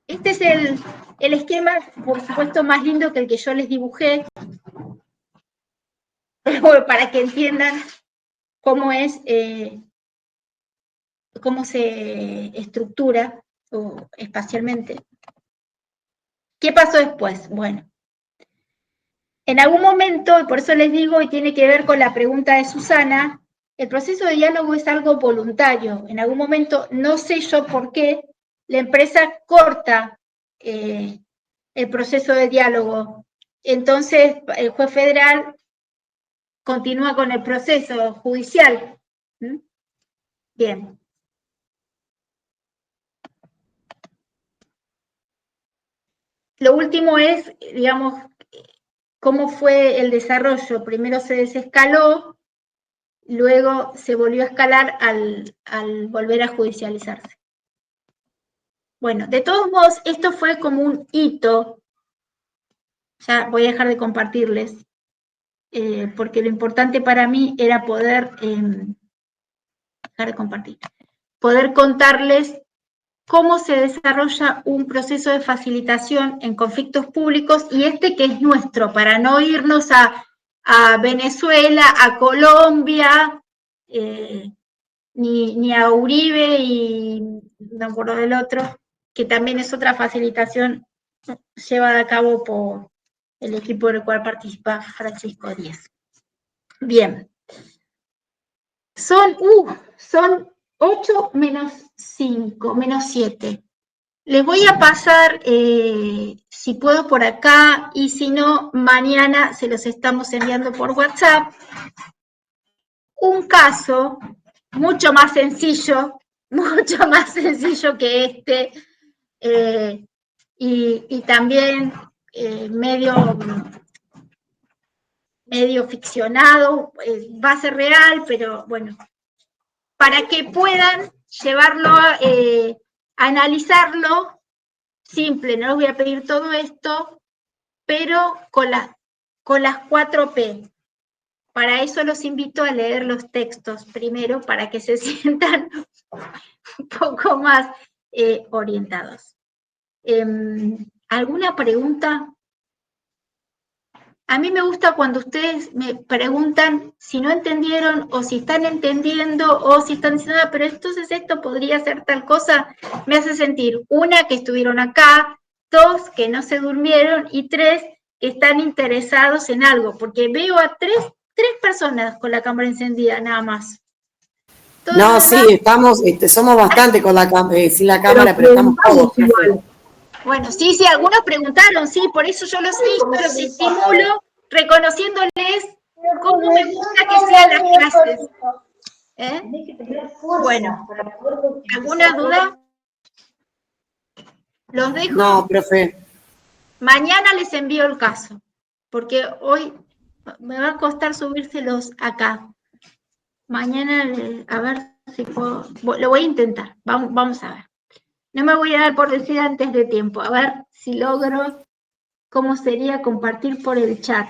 Este es el esquema, por supuesto, más lindo que el que yo les dibujé. Bueno, para que entiendan cómo es, cómo se estructura espacialmente. ¿Qué pasó después? Bueno, en algún momento, y por eso les digo, y tiene que ver con la pregunta de Susana, el proceso de diálogo es algo voluntario. En algún momento, no sé yo por qué, la empresa corta el proceso de diálogo. Entonces, el juez federal continúa con el proceso judicial. Bien. Lo último es, digamos, cómo fue el desarrollo. Primero se desescaló, luego se volvió a escalar al volver a judicializarse. Bueno, de todos modos, esto fue como un hito. Ya voy a dejar de compartirles, porque lo importante para mí era poder dejar de compartir, poder contarles cómo se desarrolla un proceso de facilitación en conflictos públicos, y este que es nuestro, para no irnos a Venezuela, a Colombia, ni a Uribe y no me acuerdo del otro, que también es otra facilitación llevada a cabo por el equipo del cual participa Francisco Díaz. Bien. Son 8 menos 5, menos 7. Les voy a pasar, si puedo, por acá, y si no, mañana se los estamos enviando por WhatsApp. Un caso mucho más sencillo que este, y también medio ficcionado, va a ser real, pero bueno, para que puedan llevarlo a analizarlo, simple, no les voy a pedir todo esto, pero con las 4 P. Para eso los invito a leer los textos primero, para que se sientan un poco más orientados. ¿Alguna pregunta? A mí me gusta cuando ustedes me preguntan si no entendieron, o si están entendiendo, o si están diciendo, pero entonces esto podría ser tal cosa. Me hace sentir, 1, que estuvieron acá, 2, que no se durmieron, y 3, que están interesados en algo, porque veo a 3 personas con la cámara encendida, nada más. No, sí, estamos, somos bastante con sin la cámara, pero estamos todos. Bueno, sí, algunos preguntaron, sí, por eso yo los estimulo, reconociéndoles cómo me gusta que sean las clases. Bueno, ¿alguna duda? Los dejo. No, profe. Mañana les envío el caso, porque hoy me va a costar subírselos acá. Mañana, a ver si puedo, lo voy a intentar, vamos a ver. No me voy a dar por decir antes de tiempo, a ver si logro, cómo sería compartir por el chat.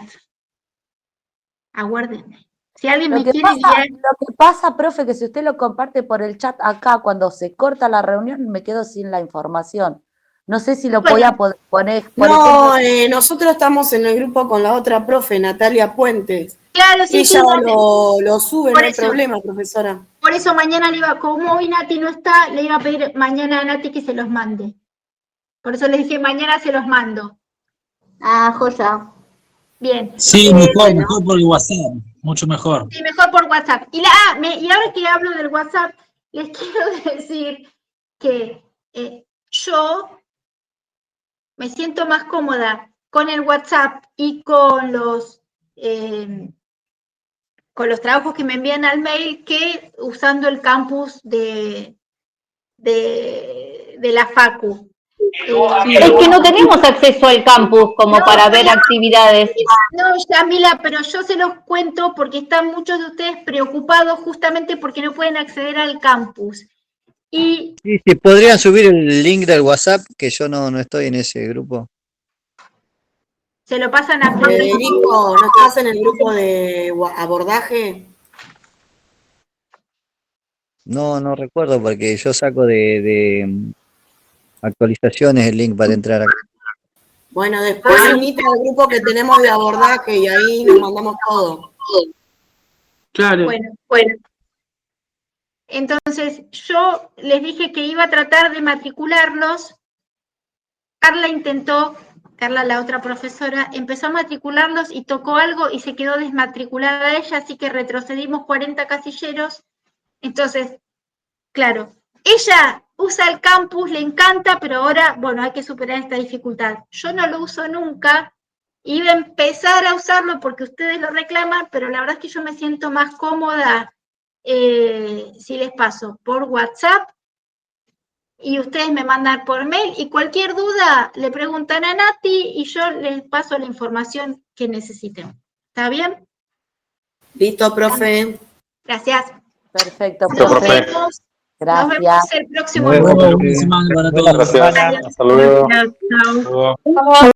Aguárdenme. Si alguien me quiere guiar. Lo que pasa, profe, que si usted lo comparte por el chat acá, cuando se corta la reunión, me quedo sin la información. No sé si lo podía poner. No, nosotros estamos en el grupo con la otra profe, Natalia Puentes. Claro, sí, ella lo sube, no hay problema, profesora. Por eso mañana como hoy Nati no está, le iba a pedir mañana a Nati que se los mande. Por eso le dije, mañana se los mando. Ah, joya. Bien. Sí, mejor por el WhatsApp, mucho mejor. Sí, mejor por WhatsApp. Y ahora que hablo del WhatsApp, les quiero decir que yo me siento más cómoda con el WhatsApp y con los trabajos que me envían al mail que usando el campus de la Facu. Es que no tenemos acceso al campus como para ver actividades. No, Yamila, pero yo se los cuento porque están muchos de ustedes preocupados justamente porque no pueden acceder al campus. Y Sí, podrían subir el link del WhatsApp, que yo no estoy en ese grupo. se lo pasan a Federico, ¿no estás en el grupo de abordaje? No recuerdo porque yo saco de actualizaciones el link para entrar acá. Bueno, después unite al grupo que tenemos de abordaje y ahí nos mandamos todo. Claro. Bueno. Entonces, yo les dije que iba a tratar de matricularlos. Carla, la otra profesora, empezó a matricularlos y tocó algo y se quedó desmatriculada ella, así que retrocedimos 40 casilleros. Entonces, claro, ella usa el campus, le encanta, pero ahora, bueno, hay que superar esta dificultad. Yo no lo uso nunca, iba a empezar a usarlo porque ustedes lo reclaman, pero la verdad es que yo me siento más cómoda si les paso por WhatsApp y ustedes me mandan por mail y cualquier duda le preguntan a Nati y yo les paso la información que necesiten. ¿Está bien? Listo, profe. Gracias. Perfecto, Nos vemos. Gracias. Nos vemos el próximo Buena lunes. semana para todos. Gracias. Hasta luego. Chao.